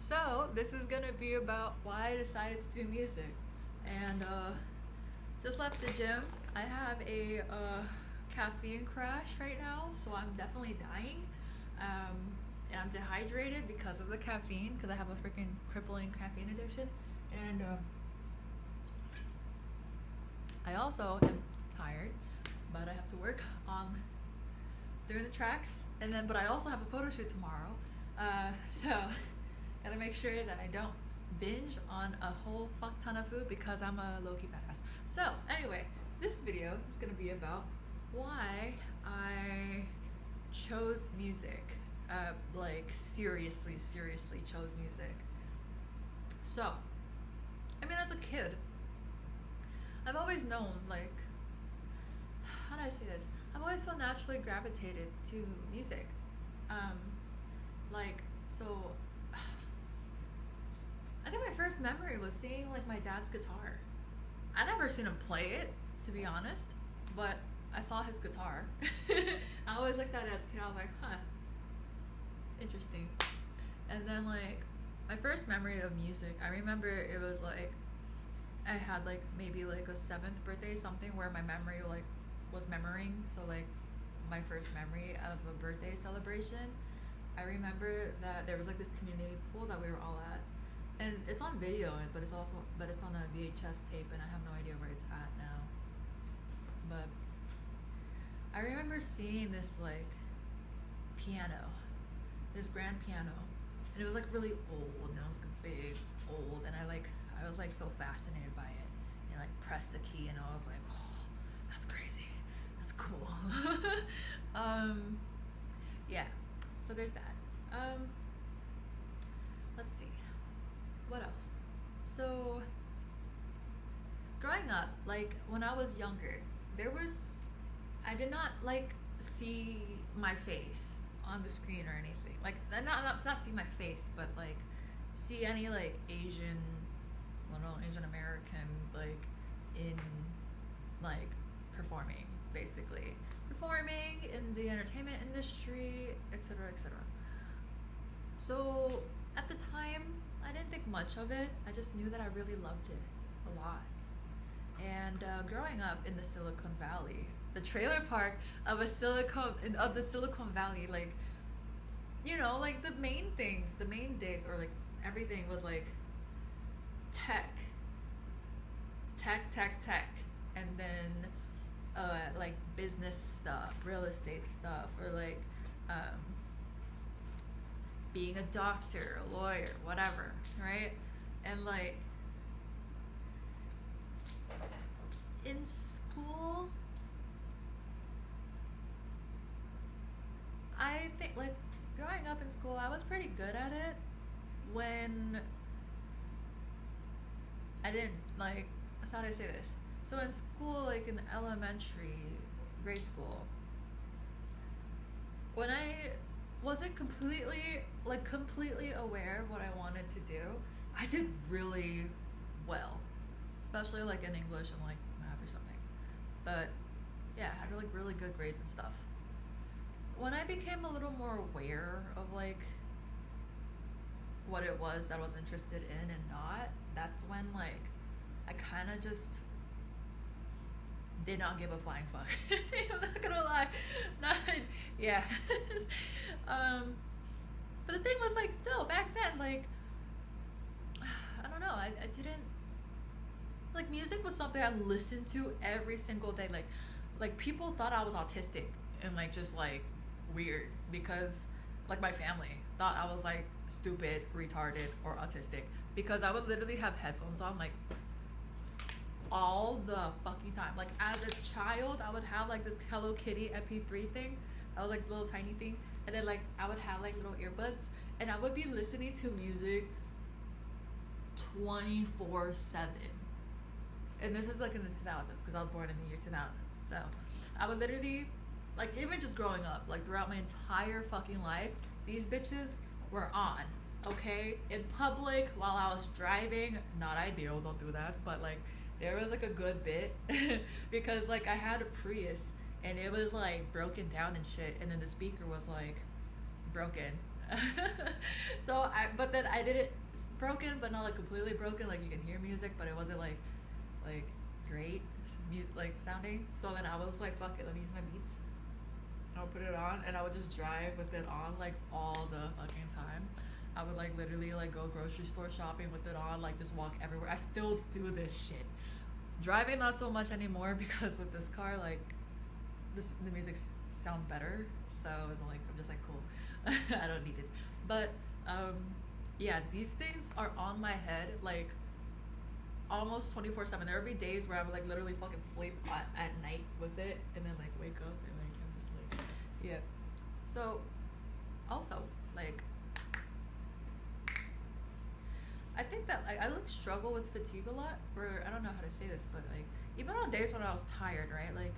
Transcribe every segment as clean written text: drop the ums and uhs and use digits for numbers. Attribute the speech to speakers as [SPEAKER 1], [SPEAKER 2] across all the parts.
[SPEAKER 1] So this is gonna be about why I decided to do music, and just left the gym. I have a caffeine crash right now, so I'm definitely dying, and I'm dehydrated because of the caffeine because I have a freaking crippling caffeine addiction, and I also am tired, but I have to work on doing the tracks, and then but I also have a photo shoot tomorrow, so gotta make sure that I don't binge on a whole fuck ton of food because I'm a low-key fat ass. So anyway, this video is gonna be about why I chose music, like seriously chose music. So, I mean, as a kid, I've always known, like, how do I say this? I've always felt naturally gravitated to music. Um, like, so I think my first memory was seeing like my dad's guitar. I never seen him play it, to be honest, but I saw his guitar. I always looked at it as a kid. I was like, huh, interesting. And then like my first memory of music, I remember it was like I had like maybe like a 7th birthday something where my memory like was memorying. So like my first memory of a birthday celebration, I remember that there was like this community pool that we were all at, and it's on video, but it's on a VHS tape, and I have no idea where it's at now. But I remember seeing this like piano, this grand piano, and it was like really old, and it was like big, old, and I was like so fascinated by it, and like pressed the key, and I was like, oh, that's crazy, that's cool. Yeah, so there's that. Let's see, what else? So growing up, like when I was younger, I did not like see my face on the screen or anything. Like not see my face, but like see any like Asian, little Asian American like in like performing, basically performing in the entertainment industry, etc., etc. So at the time, I didn't think much of it. I just knew that I really loved it a lot. And growing up in the Silicon Valley, the trailer park of the Silicon Valley, like, you know, like the main things, the main dig, or like everything was like tech, and then like business stuff, real estate stuff, or like being a doctor, a lawyer, whatever, right? And like in school, I think like growing up in school, I was pretty good at it when I didn't like, how do I say this? So in school, like in elementary, grade school, when I wasn't completely aware of what I wanted to do, I did really well, especially like in English and like math or something. But yeah, I had like really good grades and stuff. When I became a little more aware of like what it was that I was interested in and not, that's when like I kind of just did not give a flying fuck. I'm not gonna lie. Not, yeah. But the thing was like still back then, like I don't know, I didn't like, music was something I listened to every single day. Like people thought I was autistic and like just like weird because like my family thought I was like stupid, retarded, or autistic because I would literally have headphones on like all the fucking time. Like as a child, I would have like this Hello Kitty MP3 thing. That was like the little tiny thing, and then like I would have like little earbuds, and I would be listening to music 24/7. And this is like in the 2000s because I was born in the year 2000. So I would literally, like, even just growing up, like throughout my entire fucking life, these bitches were on, okay? In public, while I was driving, not ideal, don't do that, but like there was like a good bit because like I had a Prius and it was like broken down and shit, and then the speaker was like broken. But then I I did it broken, but not like completely broken. Like you can hear music, but it wasn't like great like sounding. So then I was like, fuck it, let me use my Beats. I would put it on and I would just drive with it on like all the fucking time. I would like literally like go grocery store shopping with it on, like just walk everywhere. I still do this shit. Driving not so much anymore because with this car, like the music sounds better. So like I'm just like cool. I don't need it. But yeah, these things are on my head like almost 24/7. There would be days where I would like literally fucking sleep at night with it and then like wake up and like I'm just like yeah. So also like I think that like I like struggle with fatigue a lot. Where I don't know how to say this, but like even on days when I was tired, right? Like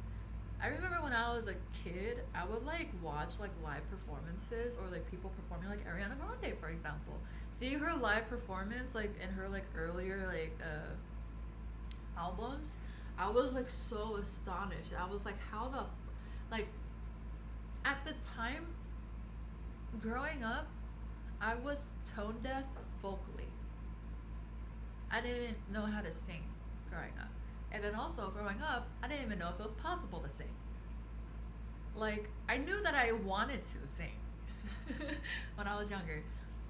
[SPEAKER 1] I remember when I was a kid, I would like watch like live performances or like people performing, like Ariana Grande, for example. Seeing her live performance, like in her like earlier like albums, I was like so astonished. I was like, how the like at the time growing up, I was tone deaf vocally. I didn't know how to sing growing up. And then also growing up, I didn't even know if it was possible to sing. Like, I knew that I wanted to sing when I was younger.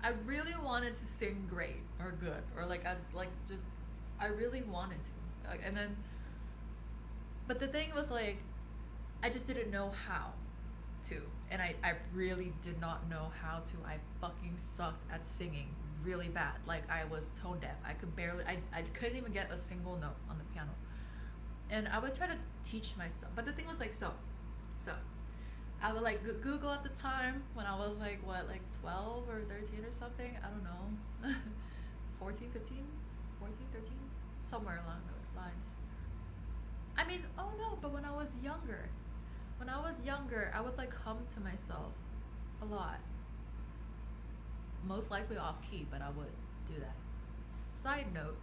[SPEAKER 1] I really wanted to sing great or good or like as like just I really wanted to. Like, and then but the thing was like I just didn't know how to. And I really did not know how to. I fucking sucked at singing really bad. Like I was tone deaf. I could barely I couldn't even get a single note on the piano. And I would try to teach myself. But the thing was like so I would like Google at the time when I was like what, like 12 or 13 or something. I don't know. 14, 15, 14, 13, somewhere along those lines. I mean, oh no, but when I was younger, I would like hum to myself a lot. Most likely off key, but I would do that. Side note,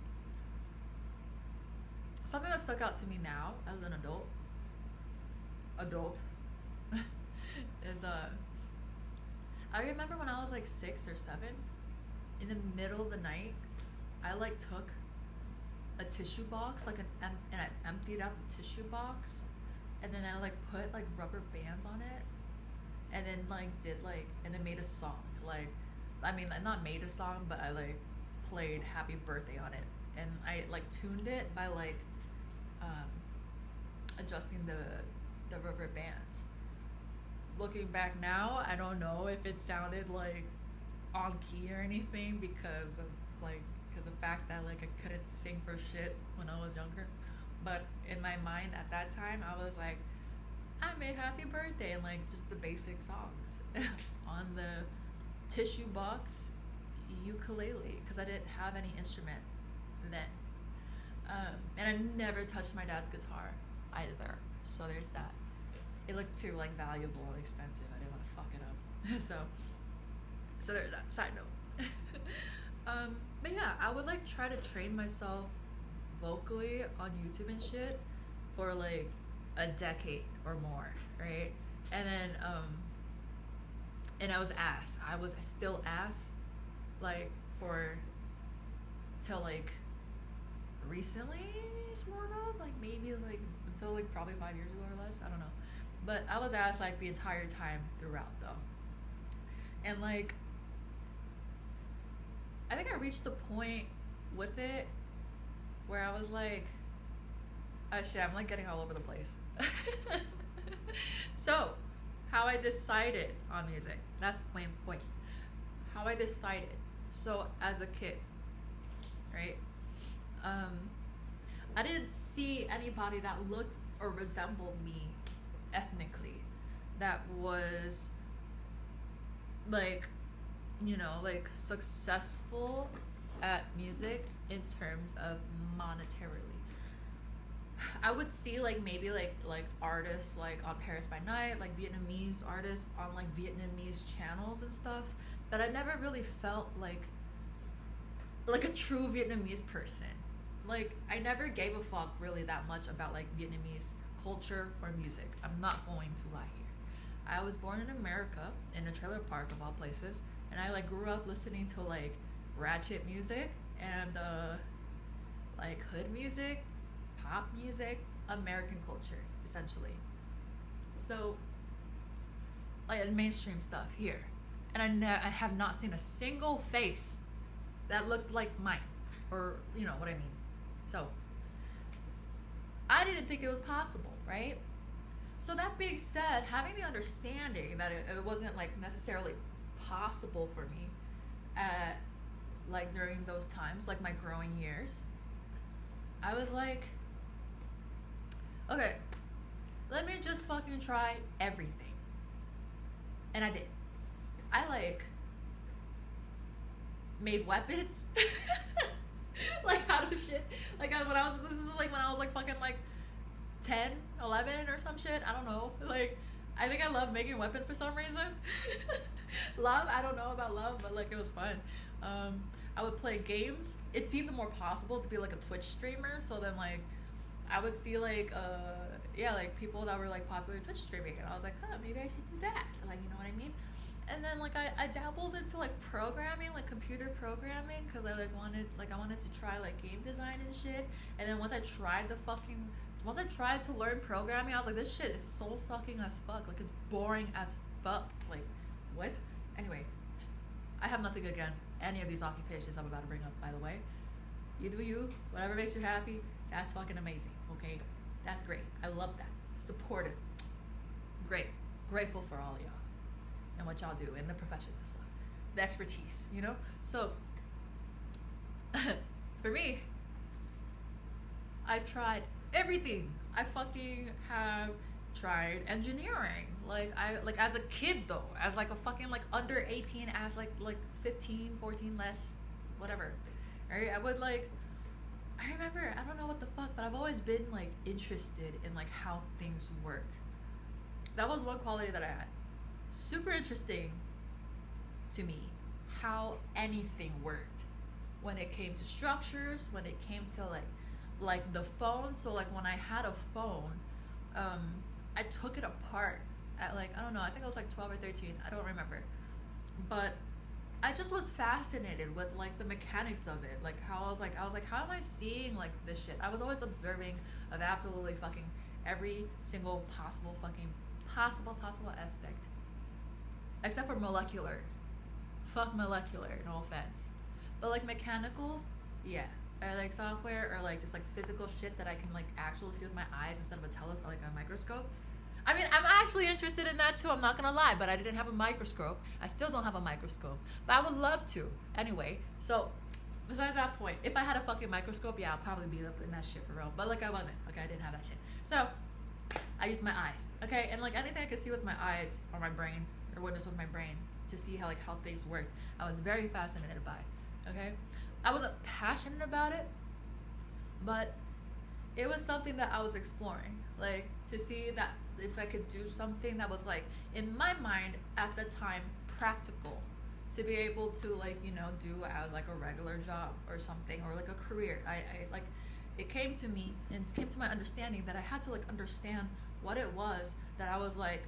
[SPEAKER 1] something that stuck out to me now as an adult is I remember when I was like 6 or 7, in the middle of the night, I like took a tissue box, like and I emptied out the tissue box, and then I like put like rubber bands on it, and then like did like and then made a song. Like, I mean, I not made a song, but I like played Happy Birthday on it, and I like tuned it by like adjusting the rubber bands. Looking back now, I don't know if it sounded like on key or anything because of the fact that like I couldn't sing for shit when I was younger. But in my mind at that time, I was like, I made Happy Birthday and like just the basic songs on the tissue box ukulele because I didn't have any instrument then. And I never touched my dad's guitar either. So there's that. It looked too like valuable and expensive. I didn't want to fuck it up. so there's that. Side note. But yeah, I would like try to train myself vocally on YouTube and shit for like a decade or more, right? And then and I was ass. I was still ass like till like recently, sort of, like maybe like until like probably 5 years ago or less. I don't know. But I was asked like the entire time throughout though. And like I think I reached the point with it where I was like, oh shit, I'm like getting all over the place. So, how I decided on music. That's the main point. How I decided. So as a kid, right? I didn't see anybody that looked or resembled me ethnically that was like, you know, like successful at music in terms of monetarily. I would see like maybe like artists like on Paris by Night, like Vietnamese artists on like Vietnamese channels and stuff, but I never really felt like a true Vietnamese person. Like I never gave a fuck really that much about like Vietnamese culture or music. I'm not going to lie here. I was born in America in a trailer park of all places, and I like grew up listening to like ratchet music and like hood music, pop music, American culture, essentially. So, like mainstream stuff here. And I have not seen a single face that looked like mine, or you know what I mean. So, I didn't think it was possible, right? So that being said, having the understanding that it wasn't like necessarily possible for me at like during those times, like my growing years, I was like, okay, let me just fucking try everything. And I did. I like made weapons. Like how to shit. Like when I was, this is like when I was like fucking like 10, 11 or some shit. I don't know. Like, I think I love making weapons for some reason. Love, I don't know about love, but like it was fun. I would play games. It seemed more possible to be like a Twitch streamer. So then like I would see like yeah, like people that were like popular Twitch streaming, and I was like, huh, maybe I should do that. Like, you know what I mean? And then like I dabbled into like programming, like computer programming, because I wanted to try like game design and shit. And then once I tried to learn programming, I was like, this shit is soul sucking as fuck. Like it's boring as fuck. Like what? Anyway, I have nothing against any of these occupations I'm about to bring up, by the way. You do you, whatever makes you happy, that's fucking amazing, okay? That's great. I love that. Supportive. Great. Grateful for all of y'all and what y'all do in the professions and stuff. The expertise, you know? So, for me, I tried everything. I fucking have tried engineering. Like as a kid though, as like a fucking like under 18, as like 15, 14 less, whatever. Right? I remember, I don't know what the fuck, but I've always been like interested in like how things work. That was one quality that I had. Super interesting to me how anything worked when it came to structures, when it came to like the phone. So like when I had a phone, I took it apart at like, I don't know, I think I was like 12 or 13, I don't remember. But I just was fascinated with like the mechanics of it. Like how I was like, how am I seeing like this shit? I was always observing of absolutely fucking every single possible aspect. Except for molecular. Fuck molecular, no offense. But like mechanical, yeah. Or like software, or like just like physical shit that I can like actually see with my eyes instead of like a microscope. I mean, I'm actually interested in that too, I'm not gonna lie, but I didn't have a microscope. I still don't have a microscope, but I would love to. Anyway, so besides that point, if I had a fucking microscope, yeah, I'll probably be up in that shit for real. But like I wasn't, okay, I didn't have that shit. So I used my eyes, okay? And like anything I could see with my eyes or my brain, or witness with my brain, to see how things worked, I was very fascinated by, okay? I wasn't passionate about it, but it was something that I was exploring, like to see that if I could do something that was like, in my mind at the time, practical, to be able to like, you know, do as like a regular job or something, or like a career. I like, it came to me and came to my understanding that I had to like understand what it was that I was like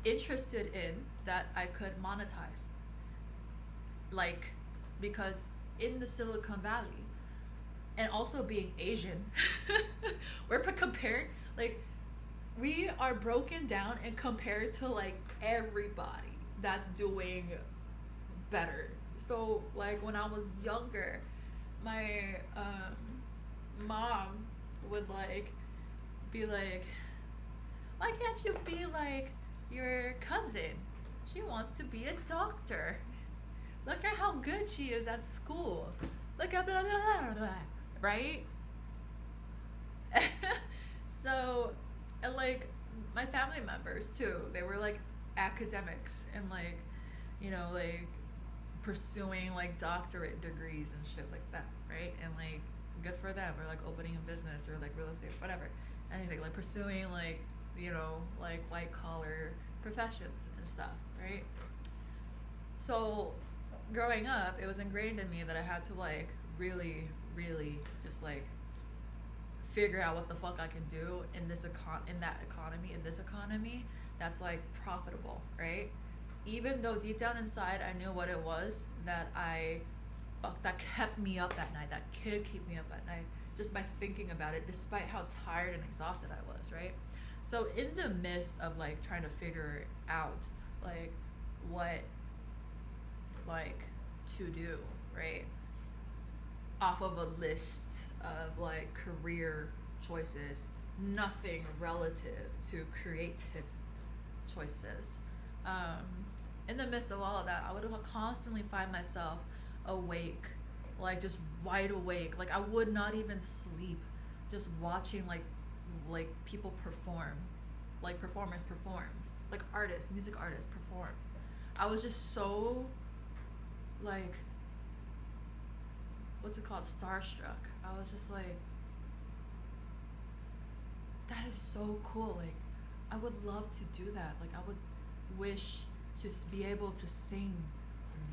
[SPEAKER 1] interested in, that I could monetize. Like, because in the Silicon Valley, and also being Asian, we're compared, like, we are broken down and compared to like everybody that's doing better. So like when I was younger, my mom would like be like, why can't you be like your cousin? She wants to be a doctor. Look at how good she is at school. Look at blah, blah, blah, blah. Right? So, and like my family members too, they were like academics and like, you know, like pursuing like doctorate degrees and shit like that, right? And like good for them, or like opening a business, or like real estate, whatever, anything, like pursuing like, you know, like white collar professions and stuff, right? So growing up, it was ingrained in me that I had to like really just like figure out what the fuck I can do in this economy that's like profitable, right? even though deep down inside I knew what it was that kept me up at night, that could keep me up at night just by thinking about it, despite how tired and exhausted I was, right? So in the midst of like trying to figure out like what like to do, right? Off of a list of like career choices, nothing relative to creative choices. In the midst of all of that, I would constantly find myself awake, like just wide awake. Like I would not even sleep, just watching like people perform, like performers perform, like artists, music artists perform. I was just so like, what's it called, starstruck. I was just like, that is so cool. Like I would love to do that. Like I would wish to be able to sing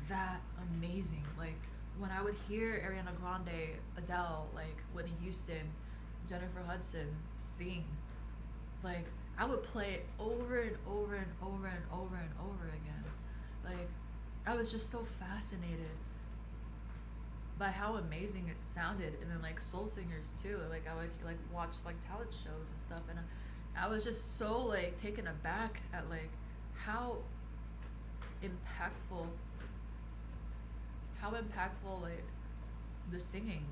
[SPEAKER 1] that amazing. Like when I would hear Ariana Grande, Adele, like Whitney Houston, Jennifer Hudson sing, like I would play it over and over and over and over and over again. Like I was just so fascinated by how amazing it sounded. And then like soul singers too. Like I would like watch like talent shows and stuff, and I was just so like taken aback at like how impactful like the singing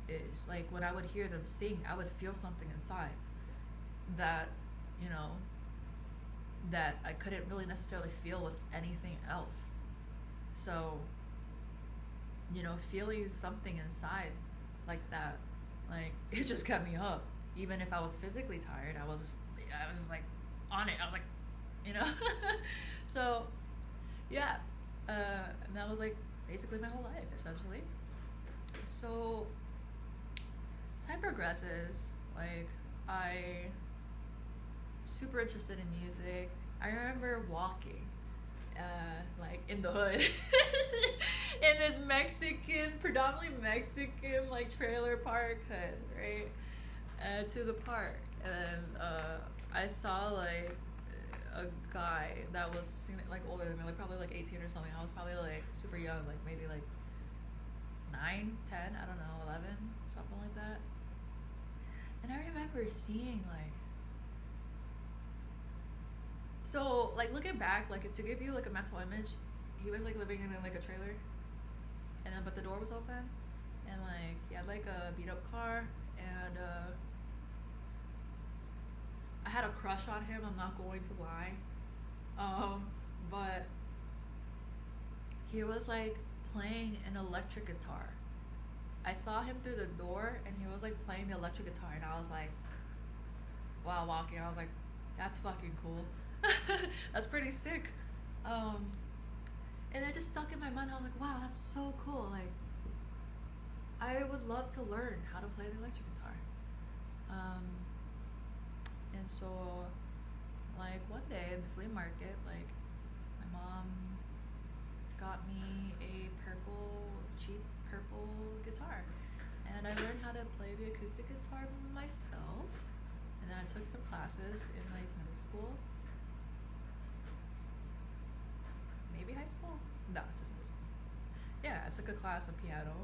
[SPEAKER 1] is. Like when I would hear them sing, I would feel something inside that, you know, that I couldn't really necessarily feel with anything else. So, you know, feeling something inside like that, like it just kept me up. Even if I was physically tired, I was just like on it. I was like, you know. So yeah, and that was like basically my whole life essentially. So time progresses, like I super interested in music. I remember walking like in the hood in this predominantly Mexican like trailer park hood, right? To the park, and I saw like a guy that was like older than me, like probably like 18 or something. I was probably like super young, like maybe like 9, 10, I don't know, 11, something like that. And I remember seeing like, so like looking back, like to give you like a mental image, he was like living in like a trailer, and then but the door was open, and like he had like a beat up car, and I had a crush on him, I'm not going to lie. But he was like playing an electric guitar. I saw him through the door and he was like playing the electric guitar, and I was like, while walking, I was like, that's fucking cool. That's pretty sick. And it just stuck in my mind. I was like, wow, that's so cool. Like I would love to learn how to play the electric guitar. And so like one day in the flea market, like my mom got me a cheap purple guitar, and I learned how to play the acoustic guitar myself. And then I took some classes in like middle school, maybe high school, no, just middle school. Yeah, I took a class of piano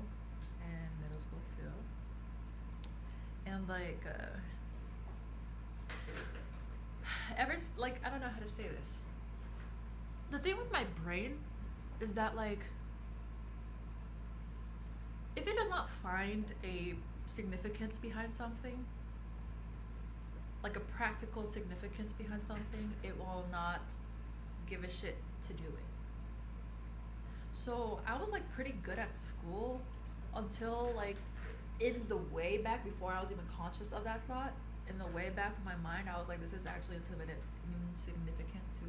[SPEAKER 1] in middle school too. And like I don't know how to say this. The thing with my brain is that like if it does not find a significance behind something, like a practical significance behind something, it will not give a shit to do it. So I was like pretty good at school until like in the way back, before I was even conscious of that thought, in the way back of my mind, I was like, this is actually insignificant to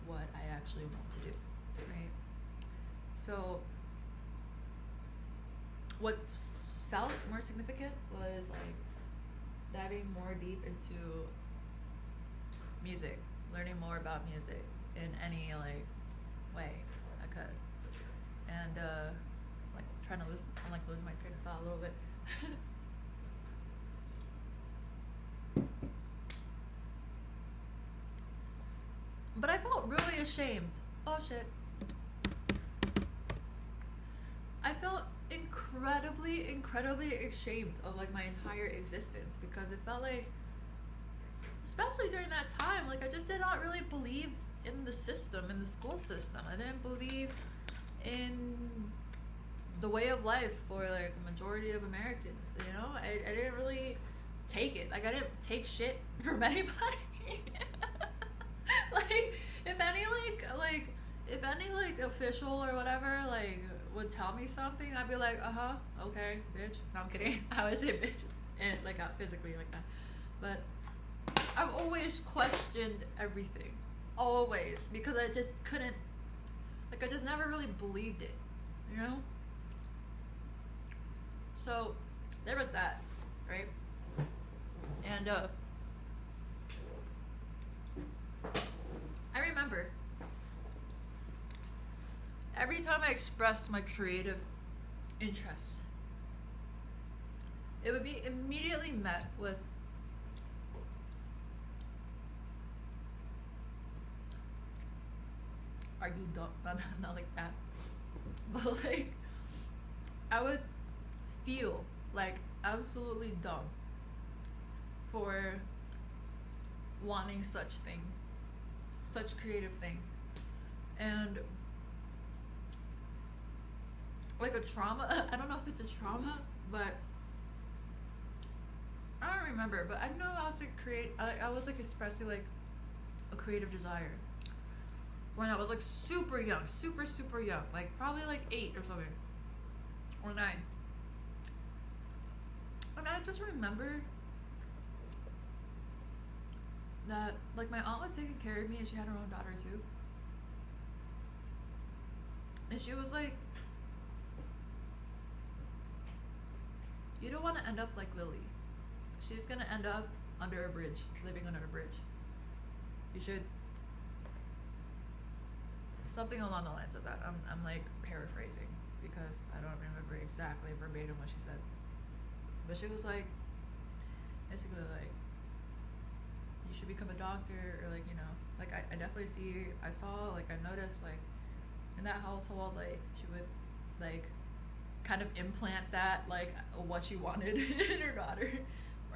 [SPEAKER 1] what I actually want to do, right? So what felt more significant was like diving more deep into music, learning more about music in any like way I could, and like trying to lose my train of thought a little bit. But I felt really ashamed Oh shit. I felt incredibly ashamed of like my entire existence because it felt like, especially during that time, like I just did not really believe in the system, in the school system. I didn't believe in the way of life for like the majority of Americans, you know? I didn't really take it. Like I didn't take shit from anybody. Like if any official or whatever like would tell me something, I'd be like, okay, bitch. No, I'm kidding. I would say bitch, and like not physically like that, but I've always questioned everything, always, because I just couldn't, like I just never really believed it, you know. So there was that, right? And I remember every time I expressed my creative interests, it would be immediately met with, are you dumb? Not like that. But like, I would feel like absolutely dumb for wanting such creative thing. And like a trauma, I don't know if it's a trauma, but I don't remember, but I know I was like I was like expressing like a creative desire when I was like super young, super young, like probably like 8 or something, or 9. And I just remember that like my aunt was taking care of me and she had her own daughter too. And she was like, you don't want to end up like Lily. She's gonna end up under a bridge, living under a bridge. You should, something along the lines of that. I'm like paraphrasing because I don't remember exactly verbatim what she said. But she was like, basically like, you should become a doctor, or like, you know, like I definitely I noticed like in that household, like she would like kind of implant that like what she wanted in her daughter,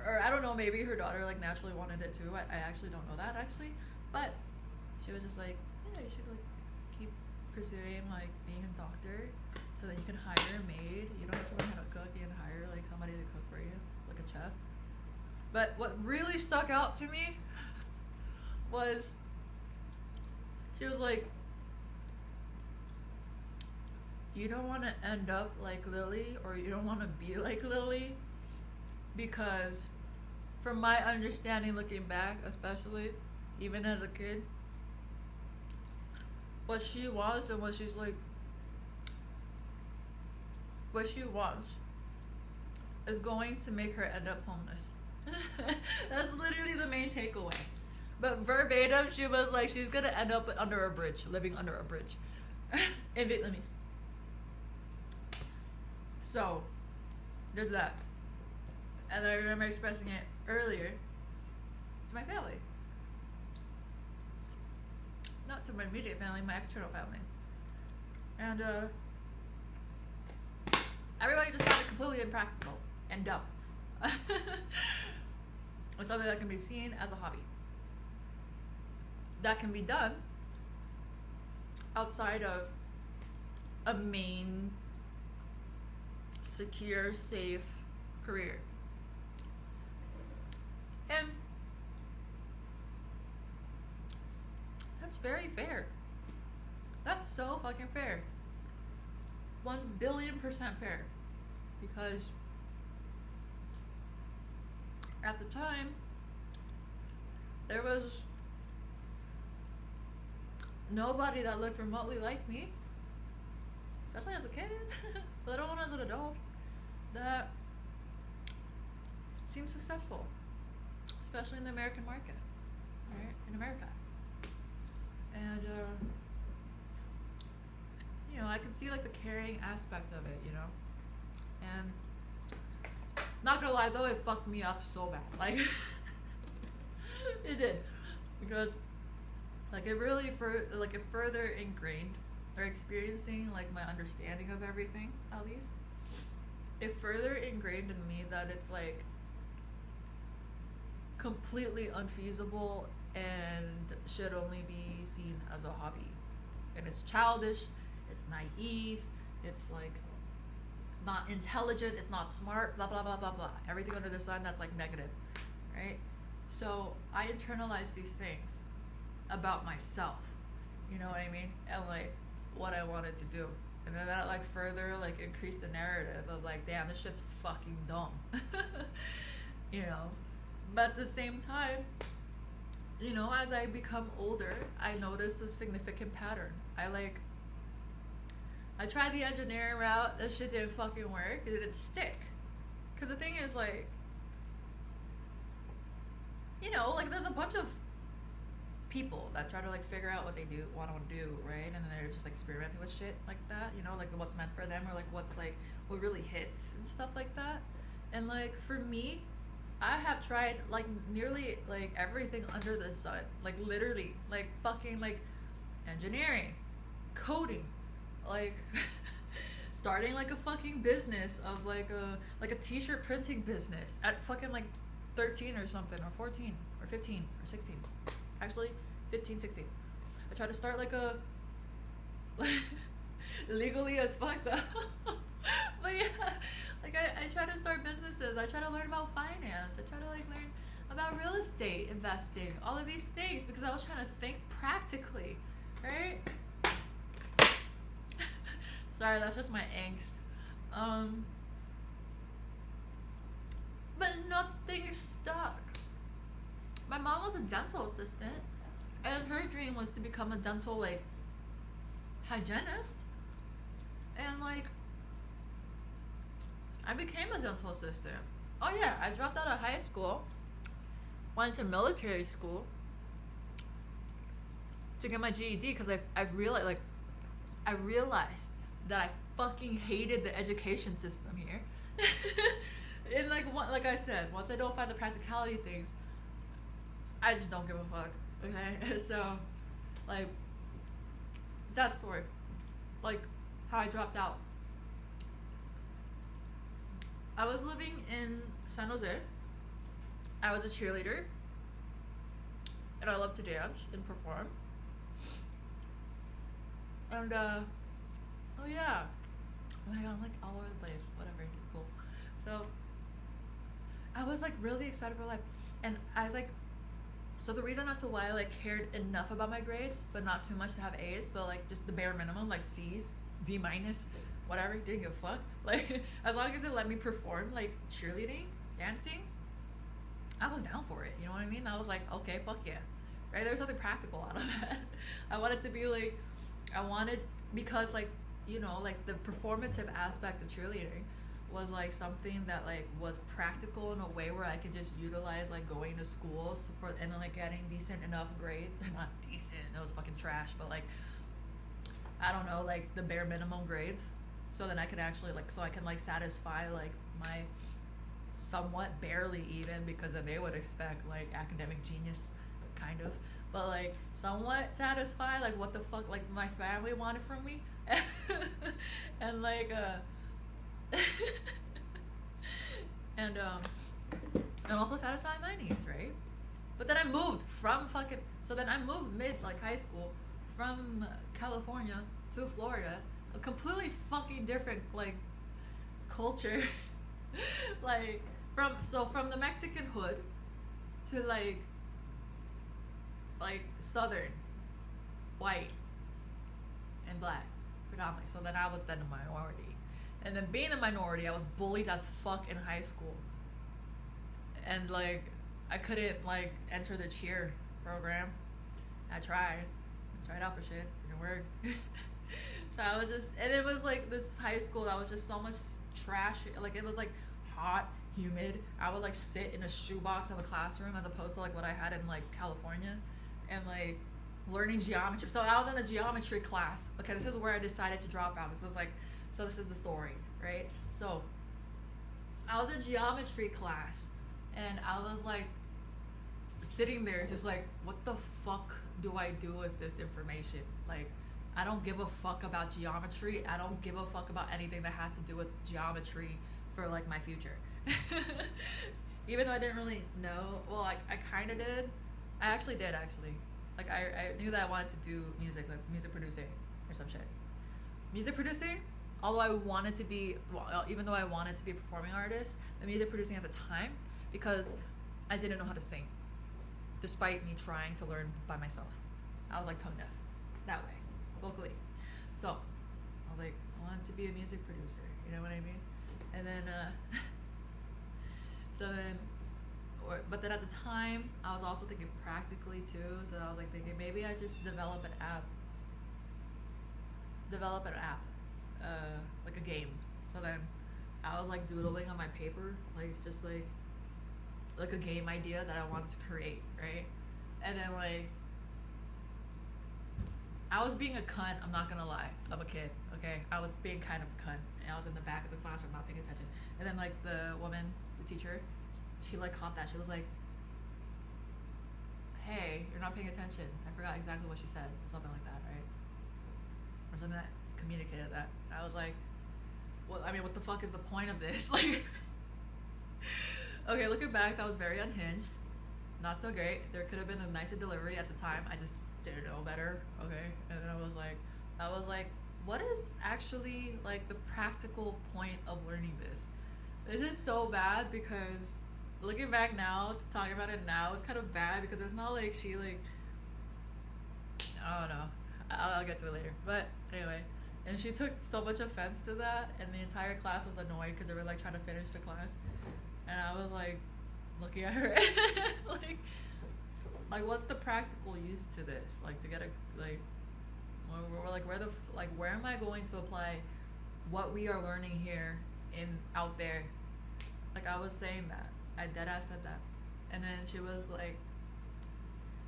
[SPEAKER 1] or I don't know, maybe her daughter like naturally wanted it too. I actually don't know that actually, but she was just like, yeah, you should like keep pursuing like being a doctor so that you can hire a maid. You don't have to learn how to cook. You can hire like somebody to cook for you, like a chef. But what really stuck out to me was she was like, you don't want to end up like Lily, or you don't want to be like Lily, because from my understanding looking back, especially even as a kid, what she wants and what she's like, what she wants is going to make her end up homeless. That's literally the main takeaway. But verbatim, she was like, she's gonna end up under a bridge, living under a bridge in Vietnamese. So there's that. And I remember expressing it earlier to my family, not to my immediate family, my external family. And everybody just found it completely impractical and dumb. It's something that can be seen as a hobby, that can be done outside of a main, secure, safe career. And that's very fair. That's so fucking fair. 1,000,000,000% fair. Because at the time, there was nobody that looked remotely like me, especially as a kid, let alone as an adult, that seemed successful, especially in the American market, right? In America. And, you know, I can see like the caring aspect of it, you know? And not gonna lie though, it fucked me up so bad. Like, it did. Because Like it really it further ingrained, or experiencing like my understanding of everything, at least it further ingrained in me that it's like completely unfeasible and should only be seen as a hobby. And it's childish, it's naive, it's like not intelligent, it's not smart, blah blah blah blah blah. Everything under the sun that's like negative, right? So I internalize these things about myself, you know what I mean? And like what I wanted to do. And then that like further like increased the narrative of like, damn, this shit's fucking dumb. You know? But at the same time, you know, as I become older, I notice a significant pattern. I tried the engineering route, that shit didn't fucking work, it didn't stick. Cause the thing is like, you know, like there's a bunch of people that try to like figure out what they want to do, right? And then they're just like experimenting with shit like that, you know, like what's meant for them, or like what's like what really hits and stuff like that. And like for me, I have tried like nearly like everything under the sun, like literally like fucking like engineering, coding, like starting like a fucking business of like a t-shirt printing business at fucking like 13 or something, or 14 or 15 or 16, actually 15, 16. I tried to start like a legally as fuck though. But yeah, like I try to start businesses, I try to learn about finance, I try to like learn about real estate investing, all of these things, because I was trying to think practically, right? Sorry, that's just my angst. But nothing stuck. My mom was a dental assistant, and her dream was to become a dental like hygienist. And like I became a dental assistant. Oh yeah, I dropped out of high school, went to military school to get my GED, because I realized that I fucking hated the education system here. And like I said, once I don't find the practicality things, I just don't give a fuck. Okay, so like that story, like how I dropped out. I was living in San Jose. I was a cheerleader, and I love to dance and perform. And oh yeah, oh my god, I'm like all over the place. Whatever, it's cool. So I was like really excited for life, and I like. So the reason as to why I like cared enough about my grades, but not too much to have A's, but like just the bare minimum, like C's, D minus, whatever, didn't give a fuck. Like as long as it let me perform like cheerleading, dancing, I was down for it. You know what I mean? I was like, okay, fuck yeah, right? There was something practical out of that. I wanted to be like, because like, you know, like the performative aspect of cheerleading was like something that like was practical in a way where I could just utilize like going to school and then like getting decent enough grades. Not decent, it was fucking trash, but like I don't know, like the bare minimum grades, so then I could actually like, so I can like satisfy like my somewhat barely even, because then they would expect like academic genius kind of, but like somewhat satisfy like what the fuck like my family wanted from me. And like and also satisfy my needs, right? But then I moved I moved mid like high school from California to Florida, a completely fucking different like culture. Like from the Mexican hood to like southern white and black predominantly. So then I was then a minority. And then being a minority, I was bullied as fuck in high school. And like I couldn't like enter the cheer program. I tried out for shit, didn't work. So I was just, and it was like this high school that was just so much trash. Like it was like hot, humid. I would like sit in a shoebox of a classroom as opposed to like what I had in like California, and like learning geometry. So I was in a geometry class. Okay, this is where I decided to drop out. This is the story, right? So I was in geometry class, and I was like sitting there just like, what the fuck do I do with this information? Like, I don't give a fuck about geometry. I don't give a fuck about anything that has to do with geometry for like my future. Even though I didn't really know, well, like I kind of did. I actually did actually. Like I knew that I wanted to do music, like music producing or some shit. Music producing, although I wanted to be, well, even though I wanted to be a performing artist, the music producing at the time, because I didn't know how to sing, despite me trying to learn by myself. I was like tone deaf that way, vocally. So I was like, I wanted to be a music producer, you know what I mean? And then, but then at the time, I was also thinking practically too. So I was like thinking maybe I just develop an app, like a game. So then I was like doodling on my paper, like just like a game idea that I wanted to create, right? And then like I was being a cunt, I'm not gonna lie, of a kid, okay? I was being kind of a cunt, and I was in the back of the classroom not paying attention. And then like the woman, the teacher, she like caught that. She was like, hey, you're not paying attention. I forgot exactly what she said, something like that, right? Or something that communicated that. And I was like, well, I mean, what the fuck is the point of this? Like, okay, looking back, that was very unhinged. Not so great. There could have been a nicer delivery at the time. I just didn't know better. Okay. And then I was like, what is actually like the practical point of learning this? This is so bad because looking back now, talking about it now, it's kind of bad because it's not like she like, I don't know. I'll get to it later. But anyway, and she took so much offense to that, and the entire class was annoyed because they were like trying to finish the class, and I was like looking at her like what's the practical use to this? Like to get a like, where am I going to apply what we are learning here in out there? Like I was saying that. I deadass said that. And then she was like,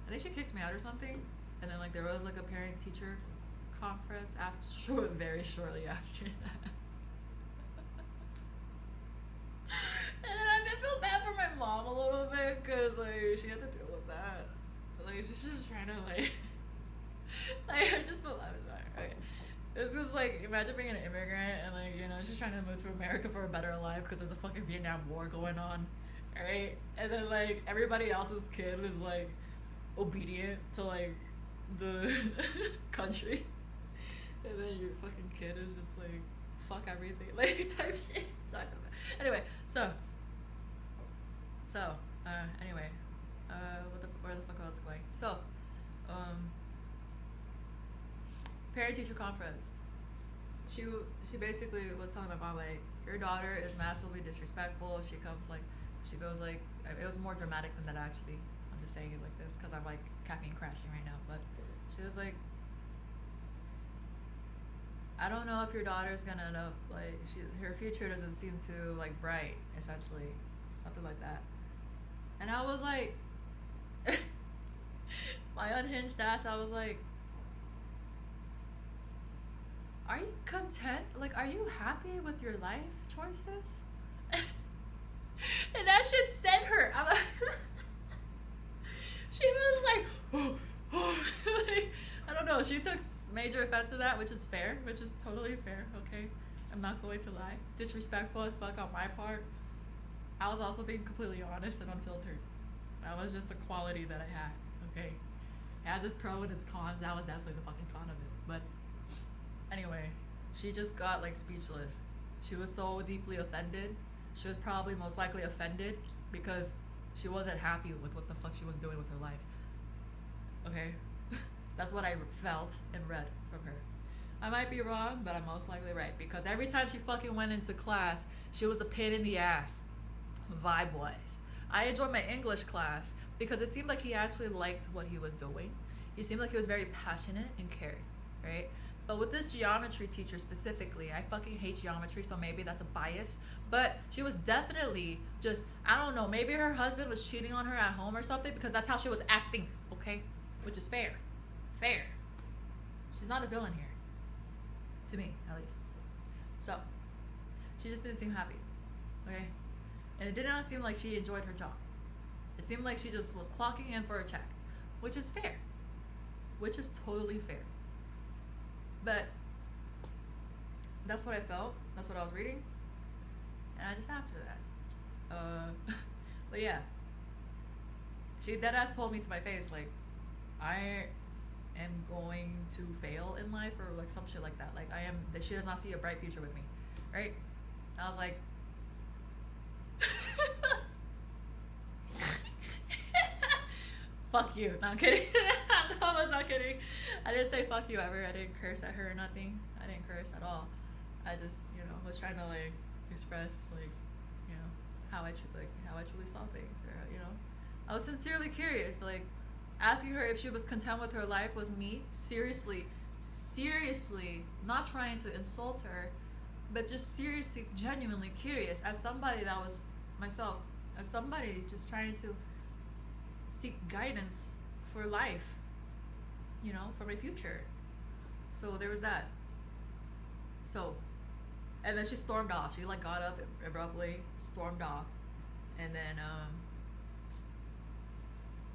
[SPEAKER 1] I think she kicked me out or something. And then like there was like a parent teacher conference after, very shortly after that. And then I did feel bad for my mom a little bit because like she had to deal with that. Like she's just trying to like I just felt I was sorry. Okay. This is like, imagine being an immigrant and like, you know, she's trying to move to America for a better life because there's a fucking Vietnam War going on, right? And then like everybody else's kid was like obedient to like the country, and then your fucking kid is just like fuck everything, like type shit. So anyway, anyway, where the fuck I was going? So, parent teacher conference. She basically was telling my mom like, your daughter is massively disrespectful. She goes like, it was more dramatic than that actually. I'm just saying it like this because I'm like caffeine crashing right now. But she was like, I don't know if your daughter's gonna end up like her future doesn't seem too like bright, essentially, something like that. And I was like, my unhinged ass. I was like, are you content? Like, are you happy with your life choices? And that shit sent her. She was like, like, I don't know. She took major offense to that, which is fair, which is totally fair. Okay, I'm not going to lie. Disrespectful as fuck on my part. I was also being completely honest and unfiltered. That was just the quality that I had. Okay, it has its pro and its cons. That was definitely the fucking con of it. But anyway, she just got like speechless. She was so deeply offended. She was probably most likely offended because she wasn't happy with what the fuck she was doing with her life. Okay? That's what I felt and read from her. I might be wrong, but I'm most likely right. Because every time she fucking went into class, she was a pain in the ass. Vibe-wise. I enjoyed my English class because it seemed like he actually liked what he was doing. He seemed like he was very passionate and cared, right? But with this geometry teacher specifically, I fucking hate geometry, so maybe that's a bias. But she was definitely just, I don't know, maybe her husband was cheating on her at home or something because that's how she was acting, okay? Which is fair. Fair. She's not a villain here. To me, at least. So, she just didn't seem happy, okay? And it did not seem like she enjoyed her job. It seemed like she just was clocking in for a check, which is fair, which is totally fair. But that's what I felt. That's what I was reading, and I just asked for that. But yeah, she dead ass told me to my face like, I am going to fail in life or like some shit like that. Like I am. That she does not see a bright future with me, right? And I was like. Fuck you. No, I'm kidding. No, I was not kidding. I didn't say fuck you ever. I didn't curse at her or nothing. I didn't curse at all. I just, was trying to like express like, how I truly saw things, or I was sincerely curious. Like asking her if she was content with her life was me seriously, not trying to insult her, but just seriously, genuinely curious as somebody that was myself, as somebody just trying to seek guidance for life, for my future. So there was that. So, and then she stormed off. She like got up abruptly, stormed off, and then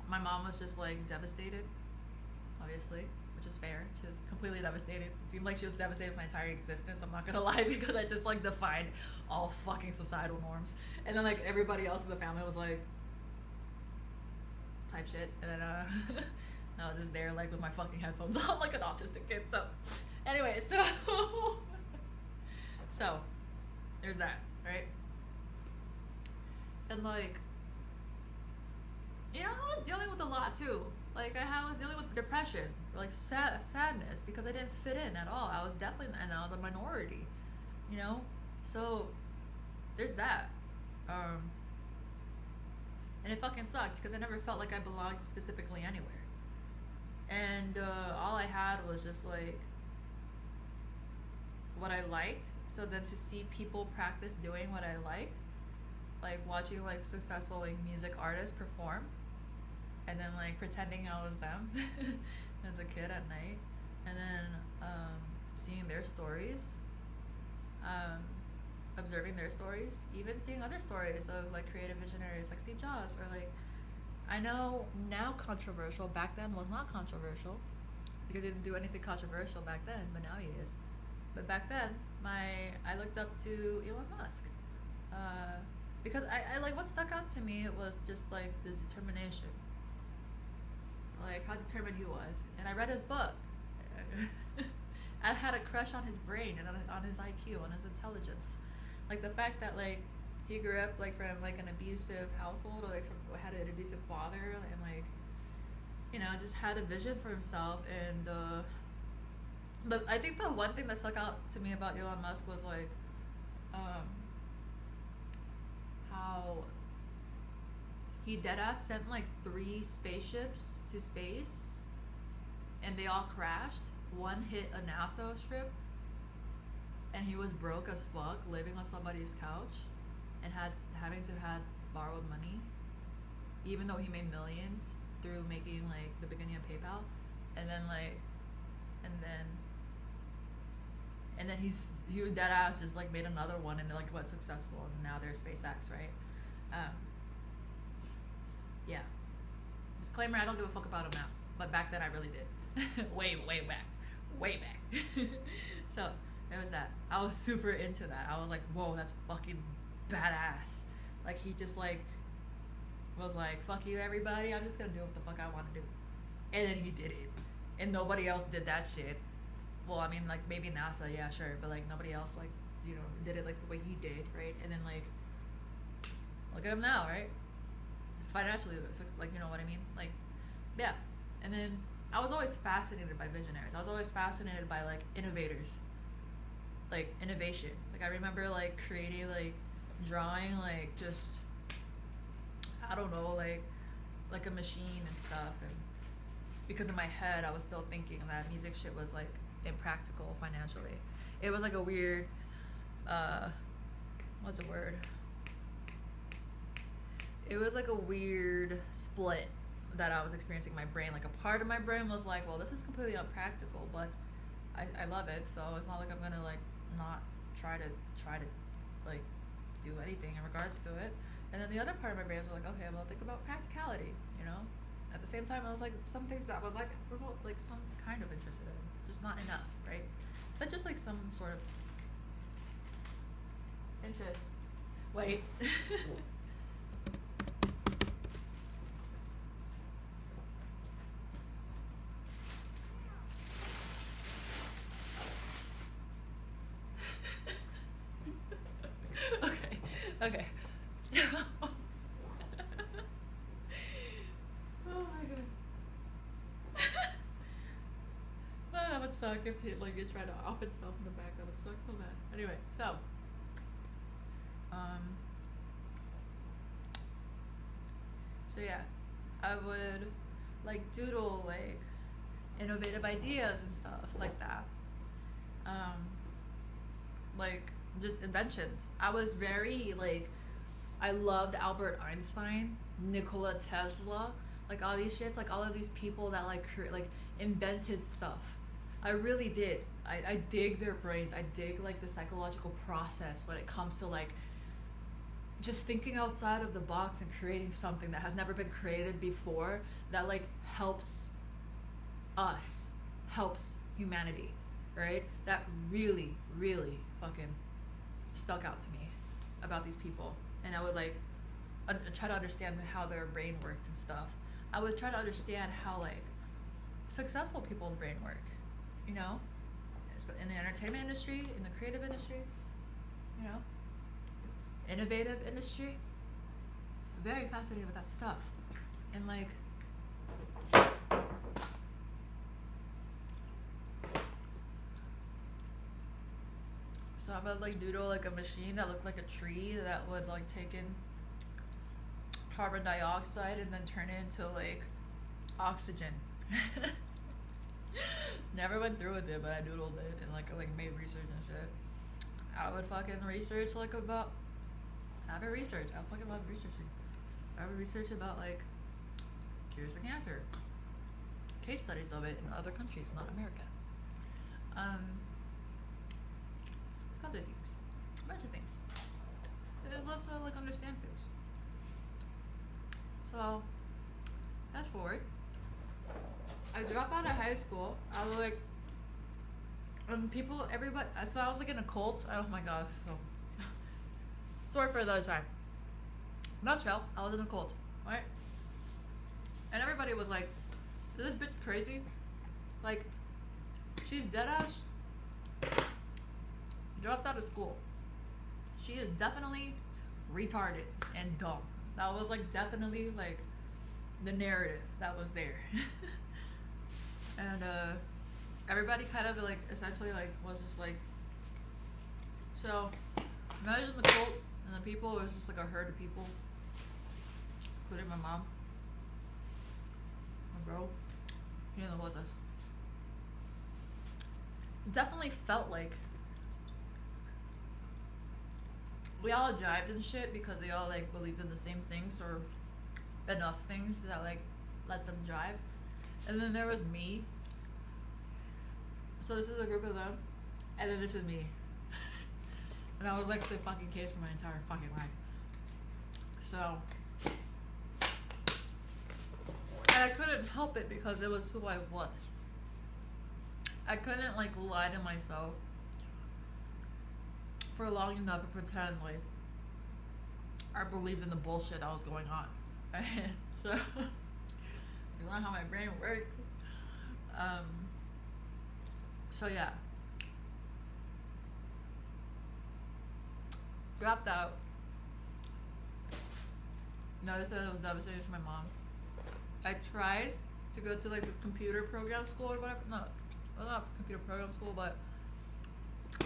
[SPEAKER 1] my mom was just like devastated, obviously, which is fair. She was completely devastated. It seemed like she was devastated with my entire existence. I'm not gonna lie, because I just like defied all fucking societal norms. And then like everybody else in the family was like type shit. And then I was just there like with my fucking headphones on like an autistic kid. So anyways, so there's that, right? And like, I was dealing with a lot too. Like I was dealing with depression, or like sadness, because I didn't fit in at all. I was definitely, and I was a minority, so there's that. And it fucking sucked because I never felt like I belonged specifically anywhere. And all I had was just like what I liked. So then to see people practice doing what I liked, like watching like successful like music artists perform, and then like pretending I was them as a kid at night, and then seeing their stories, observing their stories, even seeing other stories of like creative visionaries like Steve Jobs, or like, I know now controversial, back then was not controversial because he didn't do anything controversial back then, but now he is. But back then, I looked up to Elon Musk, because I like, what stuck out to me was just like the determination, like how determined he was. And I read his book. I had a crush on his brain and on his IQ, on his intelligence. Like the fact that like he grew up like from like an abusive household, or like had an abusive father, and like, just had a vision for himself. And but I think the one thing that stuck out to me about Elon Musk was like how he deadass sent like 3 spaceships to space, and they all crashed. One hit a NASA strip, and he was broke as fuck, living on somebody's couch, and having to had borrowed money, even though he made millions through making like the beginning of PayPal. And then he was dead ass just like made another one, and like went successful, and now there's SpaceX, right? Yeah. Disclaimer: I don't give a fuck about him now, but back then I really did. way back. So there was that. I was super into that. I was like, whoa, that's fucking badass. Like he just like was like, fuck you everybody, I'm just gonna do what the fuck I want to do. And then he did it, and nobody else did that shit. Well, I mean, like maybe NASA, yeah, sure, but like nobody else like did it like the way he did, right? And then like, look at him now, right? Financially, like, you know what I mean? Like, yeah. And then I was always fascinated by visionaries. I was always fascinated by like innovators, like innovation. Like I remember like creating, like drawing, like just, I don't know, like a machine and stuff. And because in my head I was still thinking that music shit was like impractical financially. It was like a weird, what's a word? It was like a weird split that I was experiencing in my brain. Like a part of my brain was like, well, this is completely unpractical, but I love it, so it's not like I'm gonna like not try to like do anything in regards to it. And then the other part of my brain was like, okay, well, think about practicality, you know. At the same time, I was like, some things that I was like remote, like some kind of interested in, just not enough, right? But just like some sort of interest. Wait. Okay. Okay. So. Oh my god. That would suck if you like you try to off itself in the back. That would suck so bad. Anyway, so um so yeah, I would like doodle like innovative ideas and stuff like that. Like just inventions. I was very like I loved Albert Einstein, Nikola Tesla, like all these shits, like all of these people that like like invented stuff. I really did. I dig their brains. I dig like the psychological process when it comes to like just thinking outside of the box and creating something that has never been created before that like helps us, helps humanity, right? That really, really fucking stuck out to me about these people. And I would like try to understand how their brain worked and stuff. I would try to understand how like successful people's brain work, you know, in the entertainment industry, in the creative industry, you know, innovative industry. Very fascinated with that stuff. And like so I would like doodle like a machine that looked like a tree that would like take in carbon dioxide and then turn it into like oxygen. Never went through with it, but I doodled it and like made research and shit. I would fucking research like about I fucking love researching. I would research about like cures of cancer, case studies of it in other countries, not America. Other things, a bunch of things. I just love to like understand things. So, fast forward. I dropped out of high school. I was like, everybody. So I was like in a cult. Oh my gosh. So, story for another time. Nutshell, I was in a cult, right? And everybody was like, "Is this bitch crazy? Like, she's dead ass. Dropped out of school. She is definitely retarded and dumb." That was like definitely like the narrative that was there. And everybody kind of like essentially like was just like, so imagine the cult and the people, it was just like a herd of people, including my mom, my bro, you know, with us. Definitely felt like we all jived and shit because they all like believed in the same things or enough things that like let them jive. And then there was me. So this is a group of them, and then this is me. And I was like the fucking case for my entire fucking life. So, and I couldn't help it because it was who I was. I couldn't like lie to myself for long enough and pretend like I believed in the bullshit that was going on. Right? So you know how my brain works. So yeah. Dropped out. Noticed that it was devastating for my mom. I tried to go to like this computer program school or whatever. No, well, not computer program school, but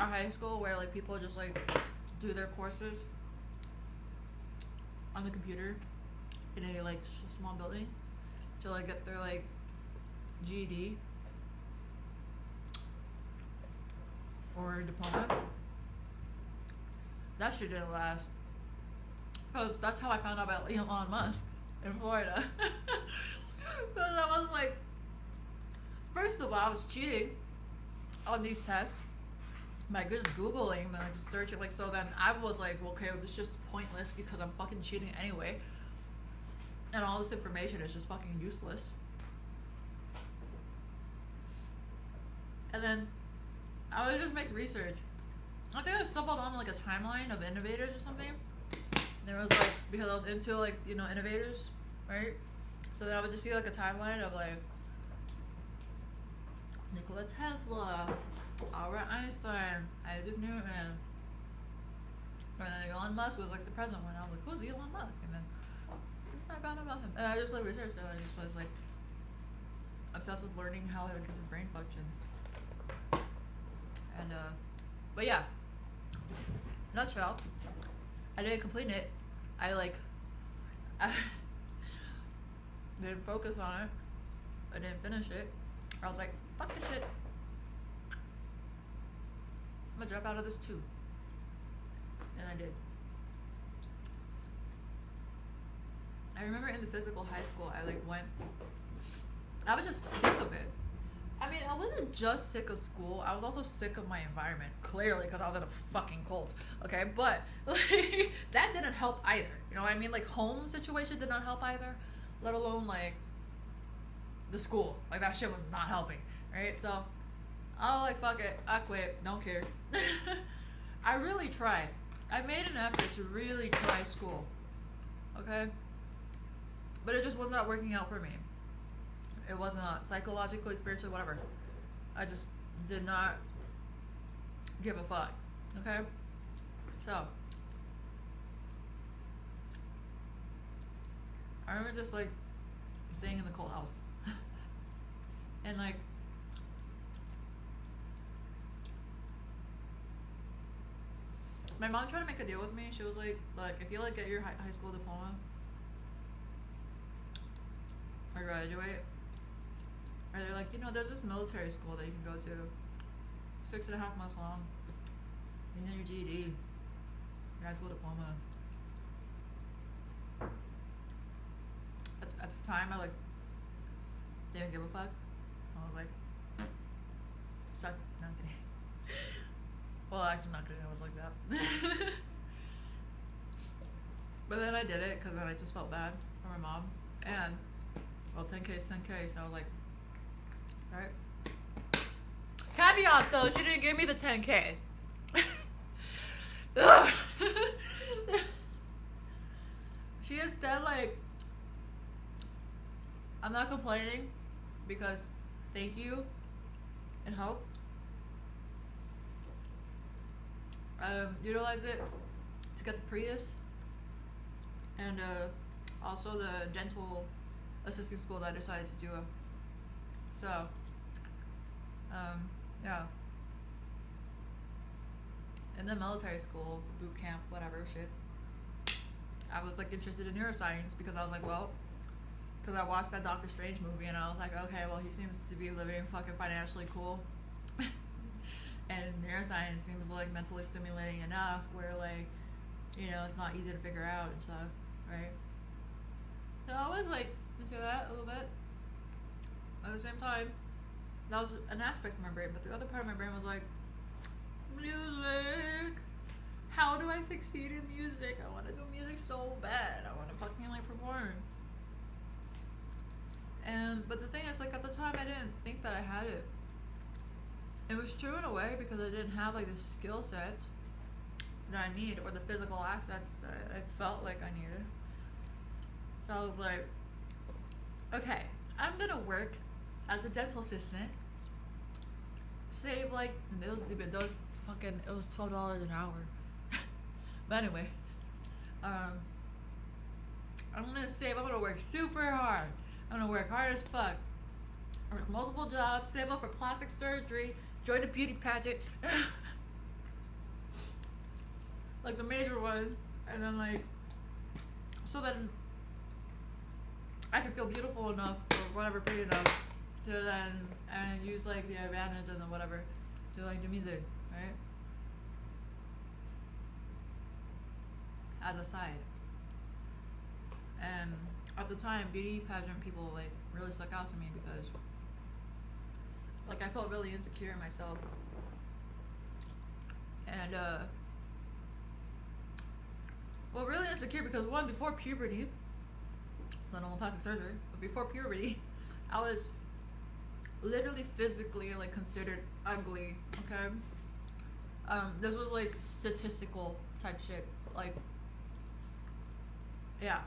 [SPEAKER 1] our high school where like people just like do their courses on the computer in a like small building to like get their like GED or diploma. That shit didn't last. Because that's how I found out about Elon Musk in Florida. Because I was like, first of all, I was cheating on these tests. by just Googling, then just searching, like, so then I was like, okay, well, this is just pointless because I'm fucking cheating anyway. And all this information is just fucking useless. And then I would just make research. I think I stumbled on like a timeline of innovators or something. And there was like, because I was into like, you know, innovators, right? So then I would just see like a timeline of like Nikola Tesla, Albert Einstein, Isaac Newton. And then Elon Musk was like the present one. I was like, who's Elon Musk? And then I found out about him. And I just like researched it. I just was like obsessed with learning how like his brain functioned. And but yeah, nutshell, I didn't complete it. I didn't focus on it. I didn't finish it. I was like, fuck this shit. I'm gonna drop out of this too. And I did. I remember in the physical high school, I was just sick of it. I mean, I wasn't just sick of school. I was also sick of my environment, clearly, because I was in a fucking cult. Okay, but like, that didn't help either. You know what I mean? Like, home situation did not help either, let alone like the school. Like, that shit was not helping, right? So I was like, fuck it, I quit. Don't care. I really tried. I made an effort to really try school. Okay, but it just was not working out for me. It was not psychologically, spiritually, whatever. I just did not give a fuck. Okay? So, I remember just like staying in the cold house. And like, my mom tried to make a deal with me. She was like, if you like get your high school diploma or graduate, or they're like, you know, there's this military school that you can go to, 6.5 months long. You get your GED, your high school diploma. At the time, I like didn't give a fuck. I was like, suck. No, I'm kidding. Well, actually, not kidding. I was like that. But then I did it because then I just felt bad for my mom. And well, 10K is 10K, so I was like, alright. Caveat though, she didn't give me the 10K. She instead like, I'm not complaining because thank you and hope. Utilize it to get the Prius and also the dental assisting school that I decided to do. So, yeah. In the military school, boot camp, whatever shit, I was like interested in neuroscience because I was like, well, because I watched that Doctor Strange movie and I was like, okay, well, he seems to be living fucking financially cool. And neuroscience seems like mentally stimulating enough where like, you know, it's not easy to figure out and stuff, right? So I was like into that a little bit. At the same time, that was an aspect of my brain, but the other part of my brain was like, music. How do I succeed in music? I want to do music so bad. I want to fucking like perform. But the thing is, like, at the time I didn't think that I had it. It was true in a way because I didn't have like the skill sets that I need or the physical assets that I felt like I needed. So I was like, okay, I'm gonna work as a dental assistant, save like, those fucking, it was $12 an hour. But anyway, I'm gonna work super hard. I'm gonna work hard as fuck. Work multiple jobs, save up for plastic surgery, join a beauty pageant. Like the major one. And then like, so then I can feel beautiful enough or whatever, pretty enough to then and use like the advantage and then whatever to like do music, right? As a side. And at the time, beauty pageant people like really stuck out to me because like I felt really insecure in myself. And well, really insecure because one, before puberty, let alone plastic surgery, but before puberty, I was literally physically like considered ugly. Okay, this was like statistical type shit. Like, yeah,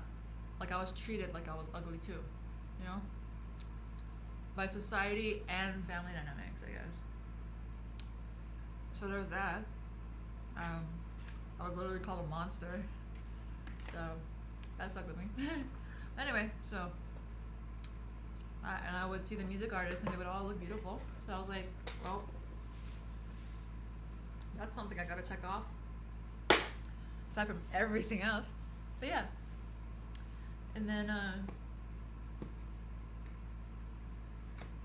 [SPEAKER 1] like I was treated like I was ugly too, you know, by society and family dynamics, I guess. So there was that. I was literally called a monster. So that stuck with me. Anyway, so and I would see the music artists and they would all look beautiful. So I was like, well, that's something I gotta check off. Aside from everything else. But yeah. And then I'm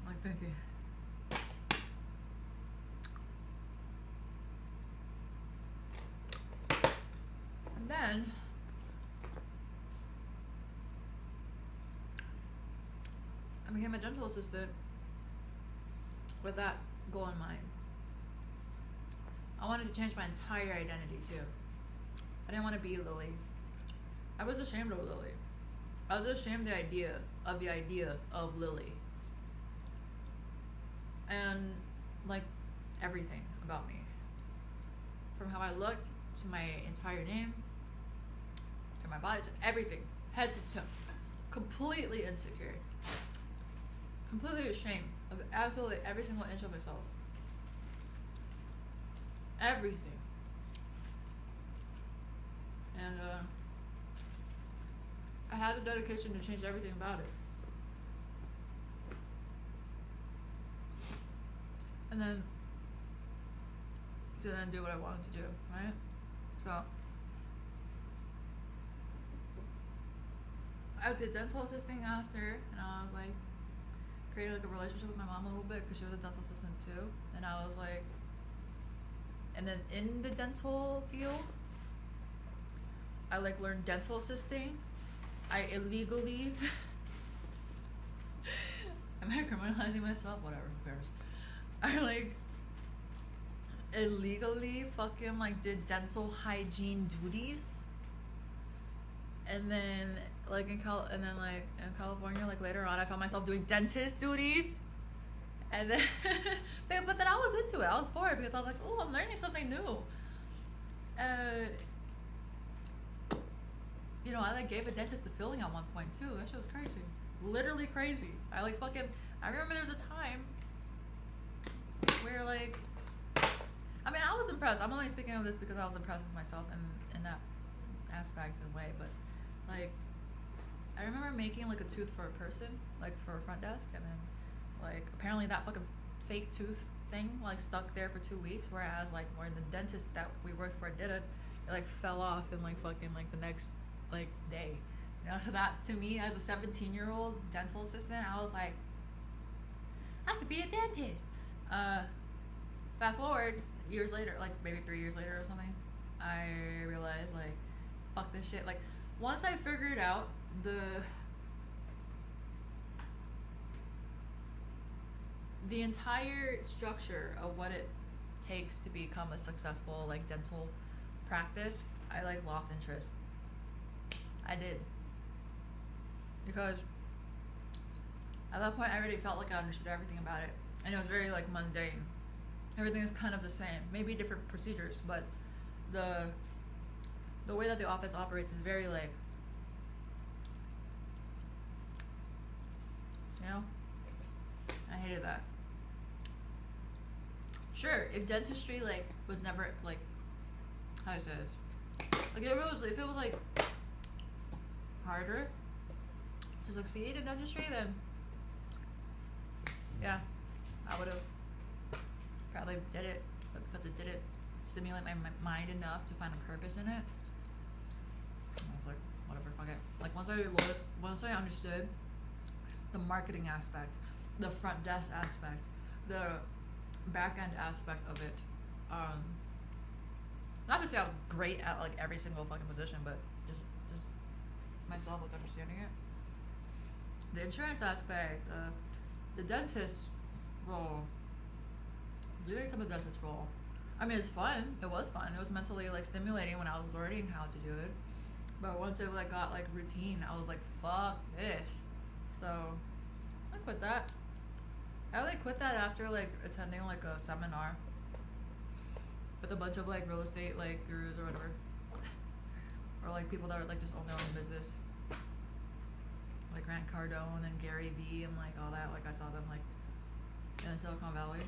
[SPEAKER 1] like, thank you. And then I became a dental assistant with that goal in mind. I wanted to change my entire identity too. I didn't want to be Lily. I was ashamed of Lily. I was ashamed of the idea of Lily. And like everything about me. From how I looked to my entire name, to my body, to everything. Head to toe. Completely insecure. Completely ashamed of absolutely every single inch of myself. Everything. And I had the dedication to change everything about it. And then to then do what I wanted to do, right? So I did dental assisting after, and I was like created like a relationship with my mom a little bit because she was a dental assistant too. And I was like, and then in the dental field, I like learned dental assisting. I illegally am I criminalizing myself? Whatever, who cares? I like illegally fucking like did dental hygiene duties. And then like in California, like later on I found myself doing dentist duties. And then but then I was into it. I was for it because I was like, oh, I'm learning something new. You know, I like gave a dentist a filling at one point too. That shit was crazy. Literally crazy. I remember there was a time where like, I mean, I was impressed. I'm only speaking of this because I was impressed with myself in that aspect and way. But like, I remember making like a tooth for a person, like for a front desk, and then like apparently that fucking fake tooth thing like stuck there for 2 weeks, whereas like where the dentist that we worked for did it like fell off in like fucking like the next like day, you know. So that to me as a 17-year-old dental assistant, I was like, I could be a dentist. Fast forward years later, like maybe 3 years later or something, I realized like, fuck this shit. Like once I figured out the entire structure of what it takes to become a successful like dental practice, I like lost interest. I did. Because at that point I already felt like I understood everything about it. And it was very like mundane. Everything is kind of the same. Maybe different procedures, but the way that the office operates is very like, you know? I hated that. Sure, if dentistry like was never like, how do I say this? Like if it was like harder to succeed in dentistry, then yeah, I would have probably did it. But because it didn't stimulate my mind enough to find a purpose in it, I was like, whatever, fuck it. Like once I understood the marketing aspect, the front desk aspect, the back end aspect of it, not to say I was great at like every single fucking position, but just myself like understanding it. The insurance aspect, the dentist role, doing some of the dentist role, I mean, it's fun. It was fun. It was mentally like stimulating when I was learning how to do it. But once it like got like routine, I was like, fuck this. So I quit that. I like quit that after like attending like a seminar with a bunch of like real estate like gurus or whatever, or like people that are like just own their own business, like Grant Cardone and Gary Vee and like all that. Like I saw them like in Silicon Valley,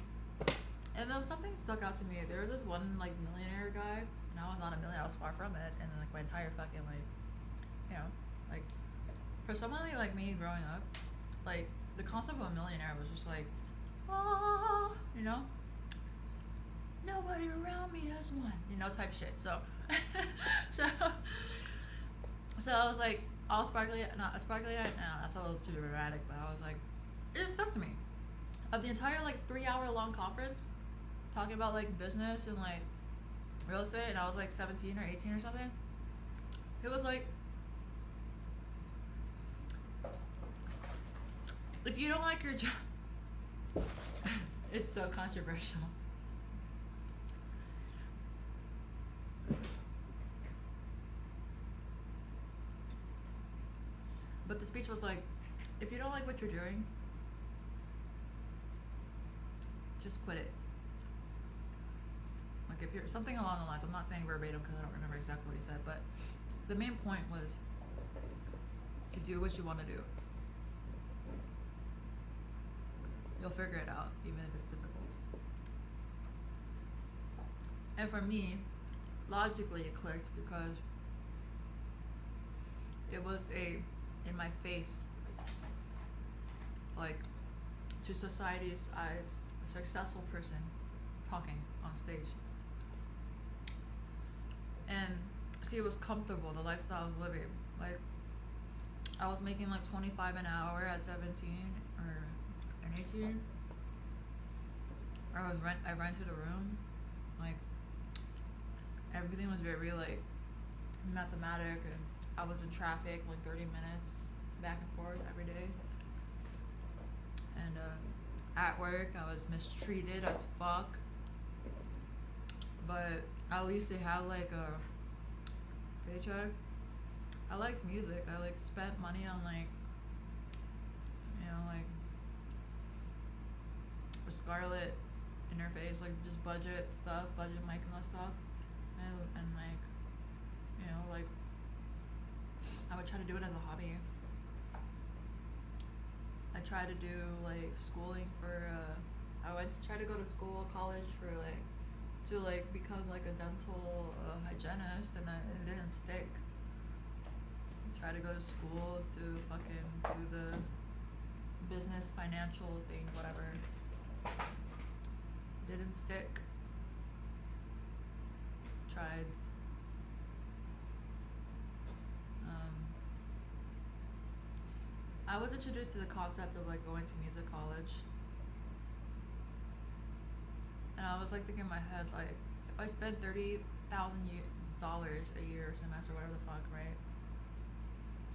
[SPEAKER 1] and then something stuck out to me. There was this one like millionaire guy, and I was not a millionaire. I was far from it, and then like my entire fucking like, you know, like for somebody like me growing up, like the concept of a millionaire was just like, oh, you know, nobody around me has one, you know, type shit. So, so I was like, all sparkly, not sparkly. No, that's a little too dramatic. But I was like, it just stuck to me. Of the entire like 3-hour long conference, talking about like business and like real estate, and I was like 17 or 18 or something. It was like, if you don't like your job, it's so controversial. But the speech was like, if you don't like what you're doing, just quit it. Like if you're something along the lines, I'm not saying verbatim because I don't remember exactly what he said, but the main point was to do what you want to do. You'll figure it out, even if it's difficult. And for me, logically it clicked because it was a in my face, like to society's eyes, a successful person talking on stage. And see, it was comfortable, the lifestyle I was living. Like I was making like 25 an hour at 17 or 18. I rented a room. Like everything was very like mathematic, and I was in traffic like 30 minutes back and forth every day. And at work I was mistreated as fuck. But at least they had like a paycheck. I liked music. I like spent money on like, you know, like a Scarlett interface, like just budget stuff, budget mic and that stuff, and like, you know, like I would try to do it as a hobby. I tried to do like schooling for I went to try to go to school, college for like to like become like a dental hygienist, and it didn't stick. Try to go to school to fucking do the business financial thing, whatever. Didn't stick. Tried. I was introduced to the concept of like going to music college, and I was like thinking in my head, like if I spend $30,000 a year or semester, whatever the fuck, right,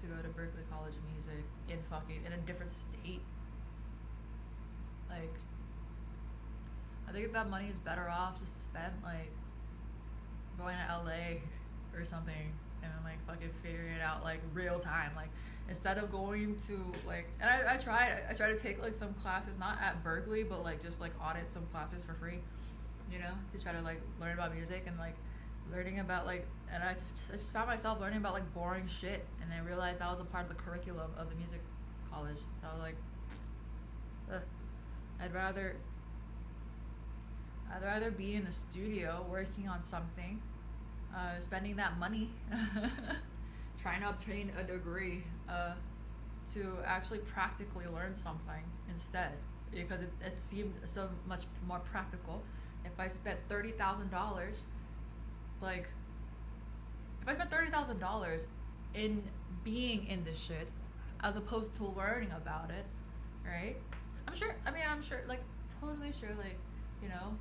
[SPEAKER 1] to go to Berklee College of Music in a different state, like I think that money is better off just spent like going to LA or something, and then like fucking figuring it out like real time, like instead of going to like, and I tried to take like some classes, not at Berklee, but like just like audit some classes for free, you know, to try to like learn about music, and like learning about like, and I just found myself learning about like boring shit, and I realized that was a part of the curriculum of the music college. I was like, ugh. I'd rather be in the studio working on something, spending that money, trying to obtain a degree, to actually practically learn something instead, because it seemed so much more practical. If I spent $30,000, like if I spent $30,000 in being in this shit, as opposed to learning about it, right? I'm sure, like totally sure, like, you know,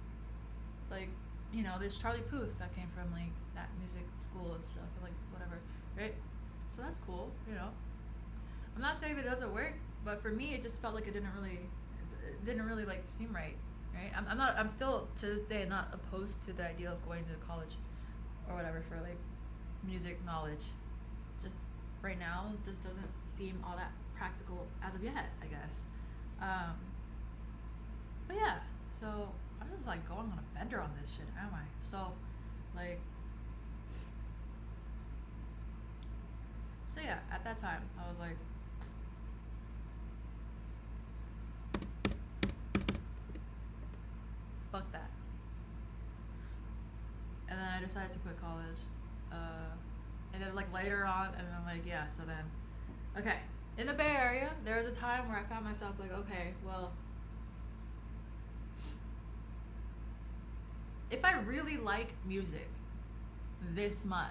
[SPEAKER 1] like, you know, there's Charlie Puth that came from like that music school and stuff, and like whatever, right? So that's cool, you know. I'm not saying that it doesn't work, but for me it just felt like it didn't really like seem right. right? I'm still to this day not opposed to the idea of going to college or whatever for like music knowledge. Just right now, this doesn't seem all that practical as of yet, I guess. Um, but yeah, so I'm just like going on a bender on this shit, am I? So, like, so yeah, at that time, I was like, fuck that. And then I decided to quit college. And then like later on, and then like, yeah, so then, okay. In the Bay Area, there was a time where I found myself like, okay, well, if I really like music this much,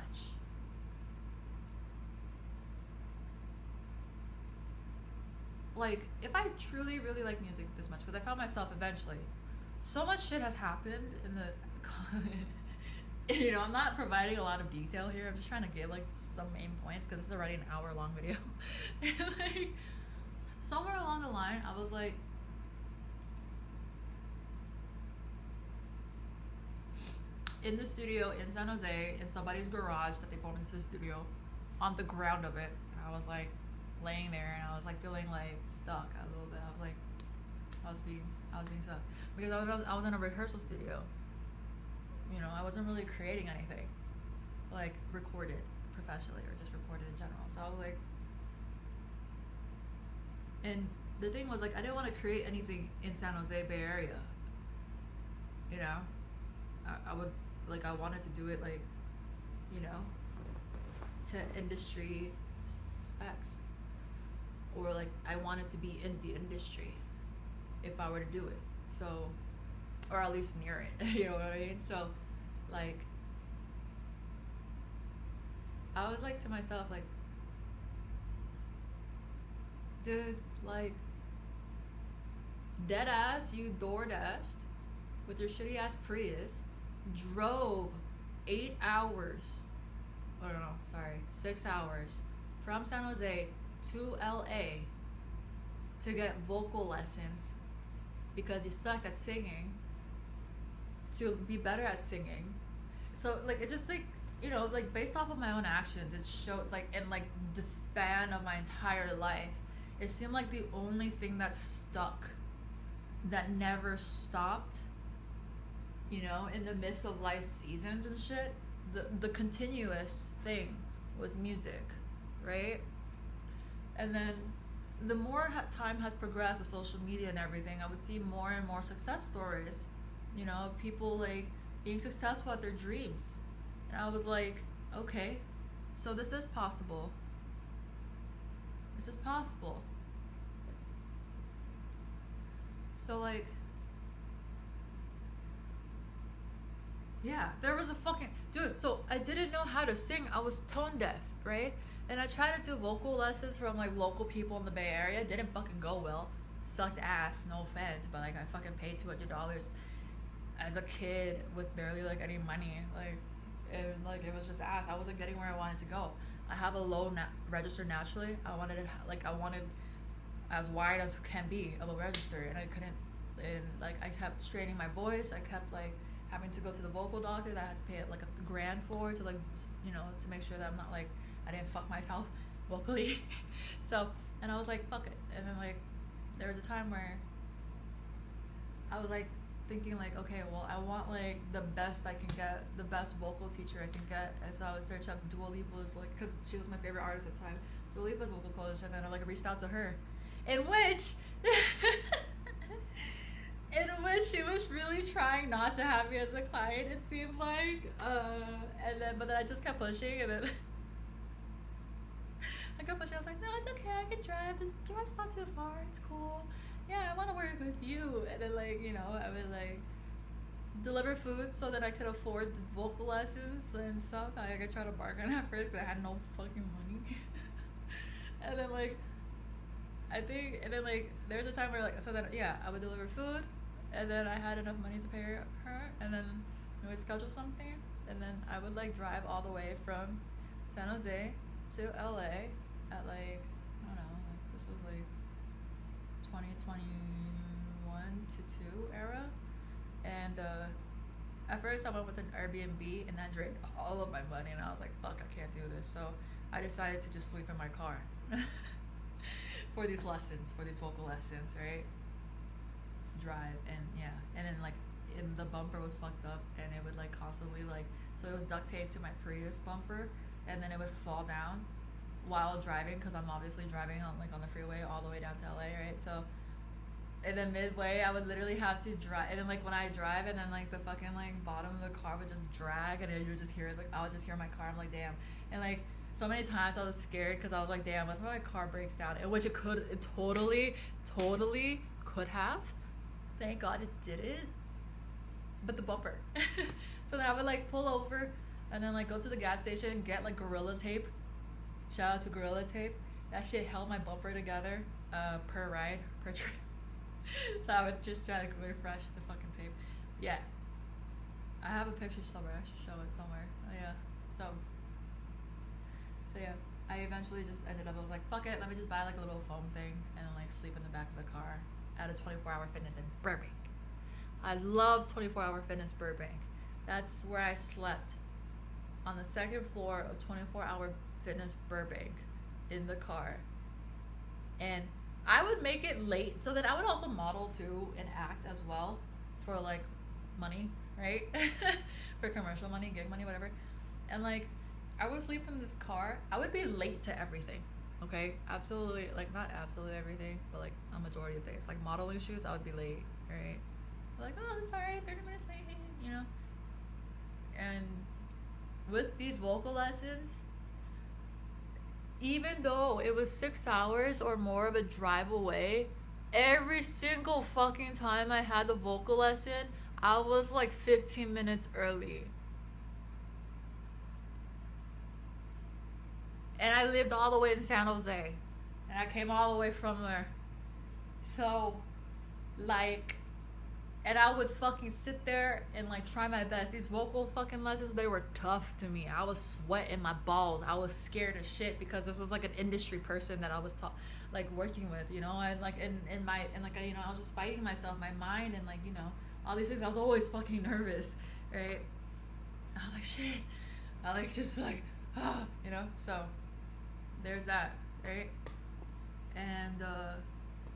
[SPEAKER 1] like if I truly really like music this much, because I found myself eventually, so much shit has happened in the you know, I'm not providing a lot of detail here. I'm just trying to give like some main points because it's already an hour-long video. And, like, somewhere along the line, I was like, in the studio in San Jose, in somebody's garage that they formed into a studio, on the ground of it, and I was like laying there, and I was like feeling like stuck a little bit. I was like, I was being stuck because I was in a rehearsal studio. You know, I wasn't really creating anything like recorded professionally or just recorded in general. So I was like, and the thing was like, I didn't want to create anything in San Jose Bay Area. You know, I would like, I wanted to do it like, you know, to industry specs, or like I wanted to be in the industry if I were to do it. So, or at least near it. You know what I mean? So, like, I was like to myself, like, dude, like, dead ass, you door dashed with your shitty ass Prius, drove 8 hours, oh no, sorry, 6 hours from San Jose to LA to get vocal lessons because you sucked at singing, to be better at singing. So like it just like, you know, like based off of my own actions, it showed like in like the span of my entire life, it seemed like the only thing that stuck, that never stopped, you know, in the midst of life seasons and shit, the continuous thing was music, right? And then the more time has progressed with social media and everything, I would see more and more success stories, you know, of people like being successful at their dreams. And I was like, okay, so this is possible. This is possible. So like, yeah, there was a fucking dude. So I didn't know how to sing. I was tone deaf, right? And I tried to do vocal lessons from like local people in the Bay Area. Didn't fucking go well. Sucked ass. No offense, but like I fucking paid $200 as a kid with barely like any money. Like, and like it was just ass. I wasn't getting where I wanted to go. I have a low register naturally. I wanted it like I wanted as wide as can be of a register, and I couldn't. And like I kept straining my voice. I kept like having to go to the vocal doctor that I had to pay like $1,000 for, to like, you know, to make sure that I'm not like, I didn't fuck myself vocally. So, and I was like, fuck it. And then like there was a time where I was like thinking like, okay, well I want like the best I can get, the best vocal teacher I can get. And so I would search up Dua Lipa's, like, because she was my favorite artist at the time, Dua Lipa's vocal coach, and then I like reached out to her, in which she was really trying not to have me as a client, it seemed like, and then but then I just kept pushing, and then I kept pushing. I was like, no, it's okay, I can drive, the drive's not too far, it's cool, yeah, I want to work with you. And then like, you know, I would like deliver food so that I could afford the vocal lessons and stuff. Like I tried to bargain at first because I had no fucking money. And then like I think, and then like there was a time where like, so then yeah, I would deliver food, and then I had enough money to pay her, and then we would schedule something, and then I would like drive all the way from San Jose to LA at like, I don't know, like this was like 2021 to 2 era, And at first I went with an Airbnb, and that drained all of my money, and I was like, fuck, I can't do this. So I decided to just sleep in my car for these lessons, for these vocal lessons, right? Drive, and yeah, and then like the bumper was fucked up, and it would like constantly like, so it was duct taped to my Prius bumper, and then it would fall down while driving, because I'm obviously driving on like on the freeway all the way down to LA, right? So and then midway I would literally have to drive, and then like when I drive, and then like the fucking like bottom of the car would just drag, and then you would just hear like I would just hear my car. I'm like, damn. And like so many times I was scared, because I was like, damn, what if my car breaks down? And which it totally could have. Thank God it didn't. But the bumper. So then I would like pull over, and then like go to the gas station and get like Gorilla Tape. Shout out to Gorilla Tape. That shit held my bumper together per ride, per trip. So I would just try to refresh the fucking tape. Yeah. I have a picture somewhere. I should show it somewhere. Oh, yeah. So yeah. I eventually just ended up, I was like, fuck it, let me just buy like a little foam thing and like sleep in the back of the car at a 24-hour fitness in Burbank. I love 24-hour fitness Burbank. That's where I slept, on the second floor of 24-hour fitness Burbank, in the car. And I would make it late so that I would also model too and act as well for like money, right? For commercial money, gig money, whatever. And like I would sleep in this car. I would be late to everything. Okay, absolutely, like not absolutely everything, but like a majority of things. Like modeling shoots, I would be late, right? Like, oh, sorry, 30 minutes late, you know. And with these vocal lessons, even though it was 6 hours or more of a drive away, every single fucking time I had the vocal lesson, I was like 15 minutes early. And I lived all the way in San Jose, and I came all the way from there. So like, and I would fucking sit there and like try my best. These vocal fucking lessons, they were tough to me. I was sweating my balls. I was scared as shit, because this was like an industry person that I was like working with, you know, and like in my, and like, you know, I was just fighting myself, my mind, and like, you know, all these things. I was always fucking nervous, right? I was like, shit. I like just like, you know, so there's that, right? And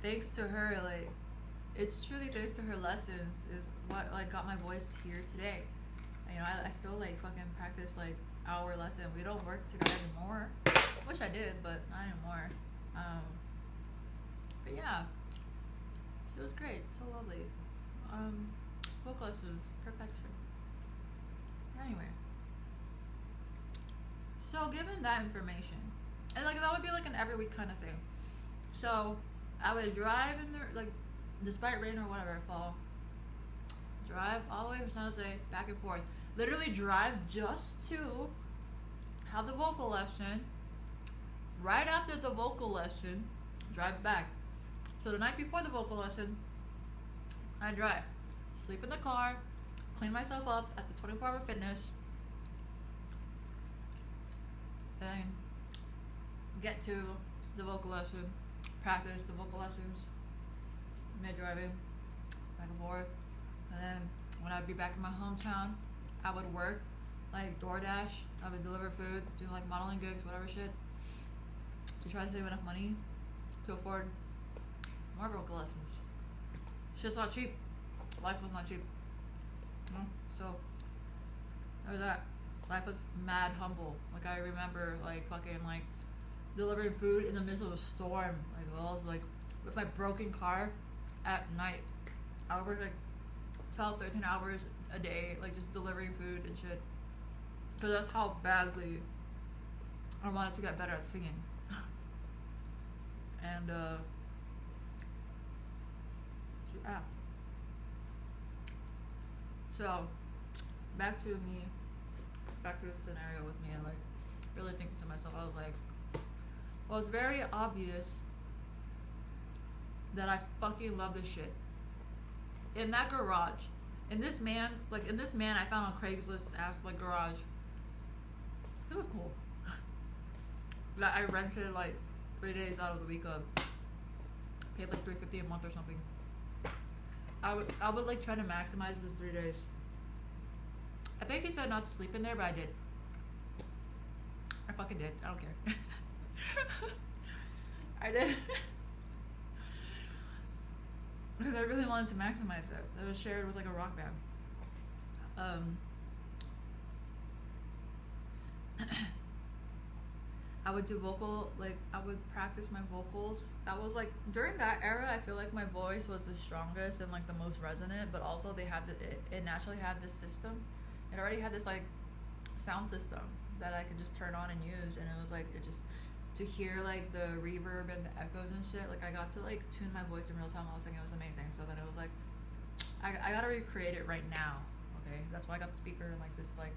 [SPEAKER 1] thanks to her, like, it's truly thanks to her lessons is what like got my voice here today. You know, I still like fucking practice like our lesson. We don't work together anymore. Wish I did, but not anymore. But yeah, it was great, so lovely. Vocal lessons, perfection. Anyway, so given that information, and like that would be like an every week kind of thing. So I would drive in the like, despite rain or whatever, fall, drive all the way from San Jose back and forth. Literally drive just to have the vocal lesson. Right after the vocal lesson, drive back. So the night before the vocal lesson, I drive, sleep in the car, clean myself up at the 24-hour fitness, then get to the vocal lesson, practice the vocal lessons, mid driving, back and forth. And then when I'd be back in my hometown, I would work like DoorDash. I would deliver food, do like modeling gigs, whatever shit, to try to save enough money to afford more vocal lessons. Shit's not cheap. Life was not cheap. You know? So there was that. Life was mad humble. Like I remember like fucking like delivering food in the midst of a storm. Like I was like with my broken car at night. I would work like 12, 13 hours a day, like just delivering food and shit. Cause that's how badly I wanted to get better at singing. And yeah. So back to this scenario with me, and like really thinking to myself, I was like, well, it's very obvious that I fucking love this shit. In that garage, in this man I found on Craigslist ass like garage. It was cool. Like I rented like 3 days out of the week of, paid like $350 a month or something. I would like try to maximize this 3 days. I think he said not to sleep in there, but I did. I fucking did. I don't care. I did. Because I really wanted to maximize it. It was shared with like a rock band. I would do vocal, like I would practice my vocals. That was like during that era. I feel like my voice was the strongest and like the most resonant. But also they had it naturally had this system. It already had this like sound system that I could just turn on and use, and it was like it just to hear like the reverb and the echoes and shit. Like I got to like tune my voice in real time. I was like, it was amazing. So then it was like I gotta recreate it right now. Okay, that's why I got the speaker and like this like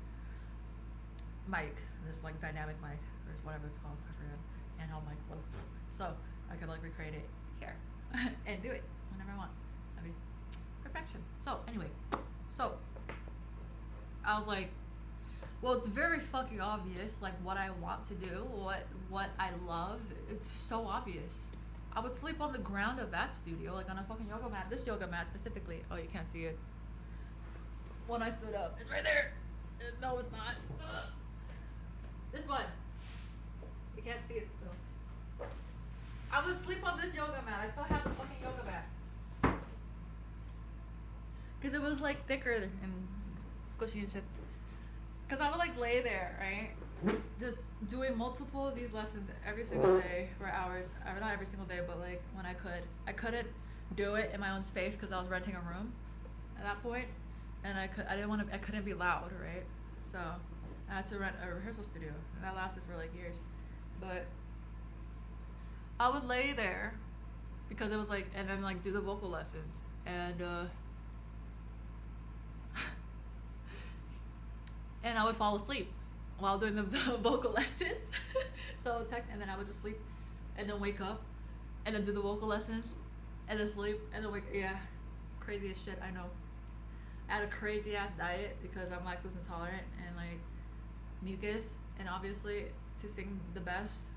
[SPEAKER 1] mic, this like dynamic mic or whatever it's called, I forget, handheld mic, whatever. So I could like recreate it here and do it whenever I want. I mean, perfection. So anyway, so I was like, well, it's very fucking obvious, like what I want to do, what I love. It's so obvious. I would sleep on the ground of that studio, like on a fucking yoga mat. This yoga mat specifically. Oh, you can't see it. When I stood up, it's right there. No, it's not. Ugh. This one. You can't see it still. I would sleep on this yoga mat. I still have the fucking yoga mat. Because it was like thicker and squishy and shit. Because I would like lay there, right? Just doing multiple of these lessons every single day for hours. I mean, not every single day, but like when I could. I couldn't do it in my own space because I was renting a room at that point. And I couldn't be loud, right? So I had to rent a rehearsal studio, and that lasted for like years. But I would lay there because it was like, and then like do the vocal lessons, and and I would fall asleep while doing the vocal lessons. So and then I would just sleep, and then wake up, and then do the vocal lessons, and then sleep, and then wake. Yeah, crazy as shit. I know. I had a crazy ass diet because I'm lactose intolerant and like mucus, and obviously to sing the best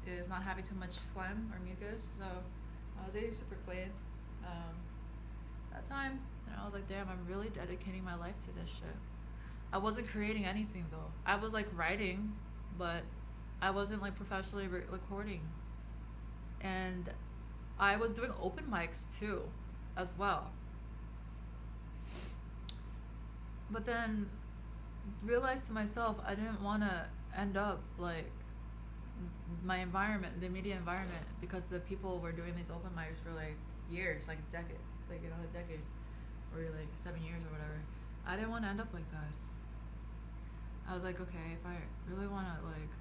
[SPEAKER 1] is not having too much phlegm or mucus. So I was eating super clean that time, and I was like, damn, I'm really dedicating my life to this shit. I wasn't creating anything though. I was like writing, but I wasn't like professionally recording, and I was doing open mics too as well. But then realized to myself I didn't want to end up like my environment, the media environment, because the people were doing these open mics for like years, like a decade, like a decade, or like 7 years or whatever. I didn't want to end up like that. I was like, okay, if I really want to like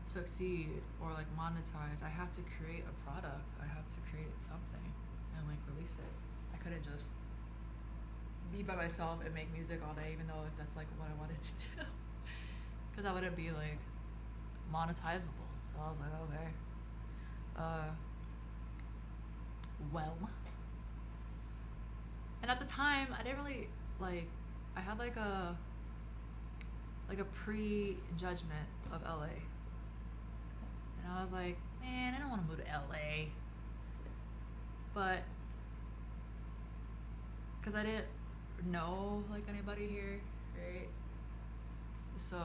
[SPEAKER 1] succeed or like monetize, I have to create a product. I have to create something and like release it. I couldn't just be by myself and make music all day, even though if that's like what I wanted to do, because I wouldn't be like monetizable. So I was like, okay, well, and at the time I didn't really like, I had like a pre-judgment of LA, and I was like, man, I don't want to move to LA, but because I didn't know like anybody here, right? So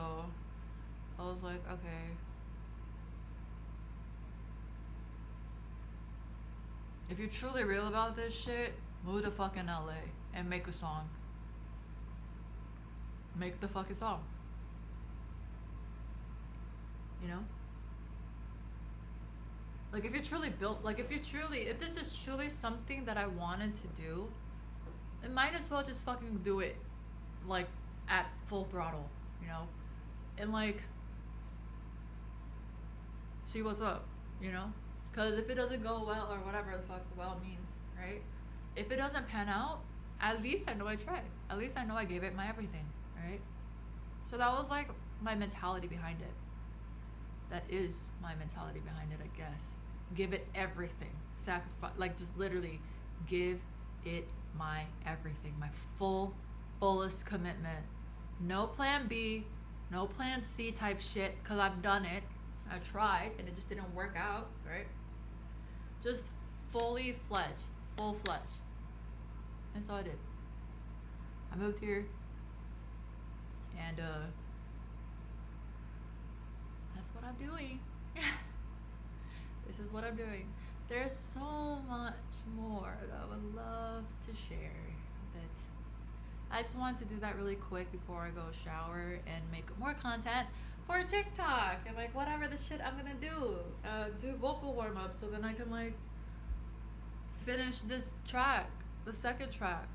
[SPEAKER 1] I was like, okay, if you're truly real about this shit, move to fucking LA and make a song. Make the fucking song. You know? Like if you're truly built, like if this is truly something that I wanted to do, it might as well just fucking do it like at full throttle, you know, and like see what's up, you know, because if it doesn't go well or whatever the fuck well means, right? If it doesn't pan out, at least I know I tried. At least I know I gave it my everything, right? So that was like my mentality behind it. That is my mentality behind it, I guess. Give it everything. Sacrifice, like just literally give it my everything, my fullest commitment. No plan B, no plan C type shit, because I've done it. I tried and it just didn't work out, right? Just fully fledged, full-fledged. And so I did. I moved here, and that's what I'm doing. This is what I'm doing. There's so much more that I would love to share, but I just wanted to do that really quick before I go shower and make more content for TikTok and like whatever the shit I'm gonna do vocal warm-ups so then I can like finish this track, the second track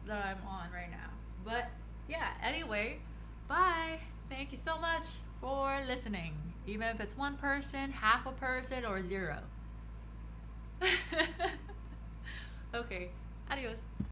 [SPEAKER 1] that I'm on right now. But yeah, anyway, bye. Thank you so much for listening, even if it's one person, half a person, or zero. Okay, adios.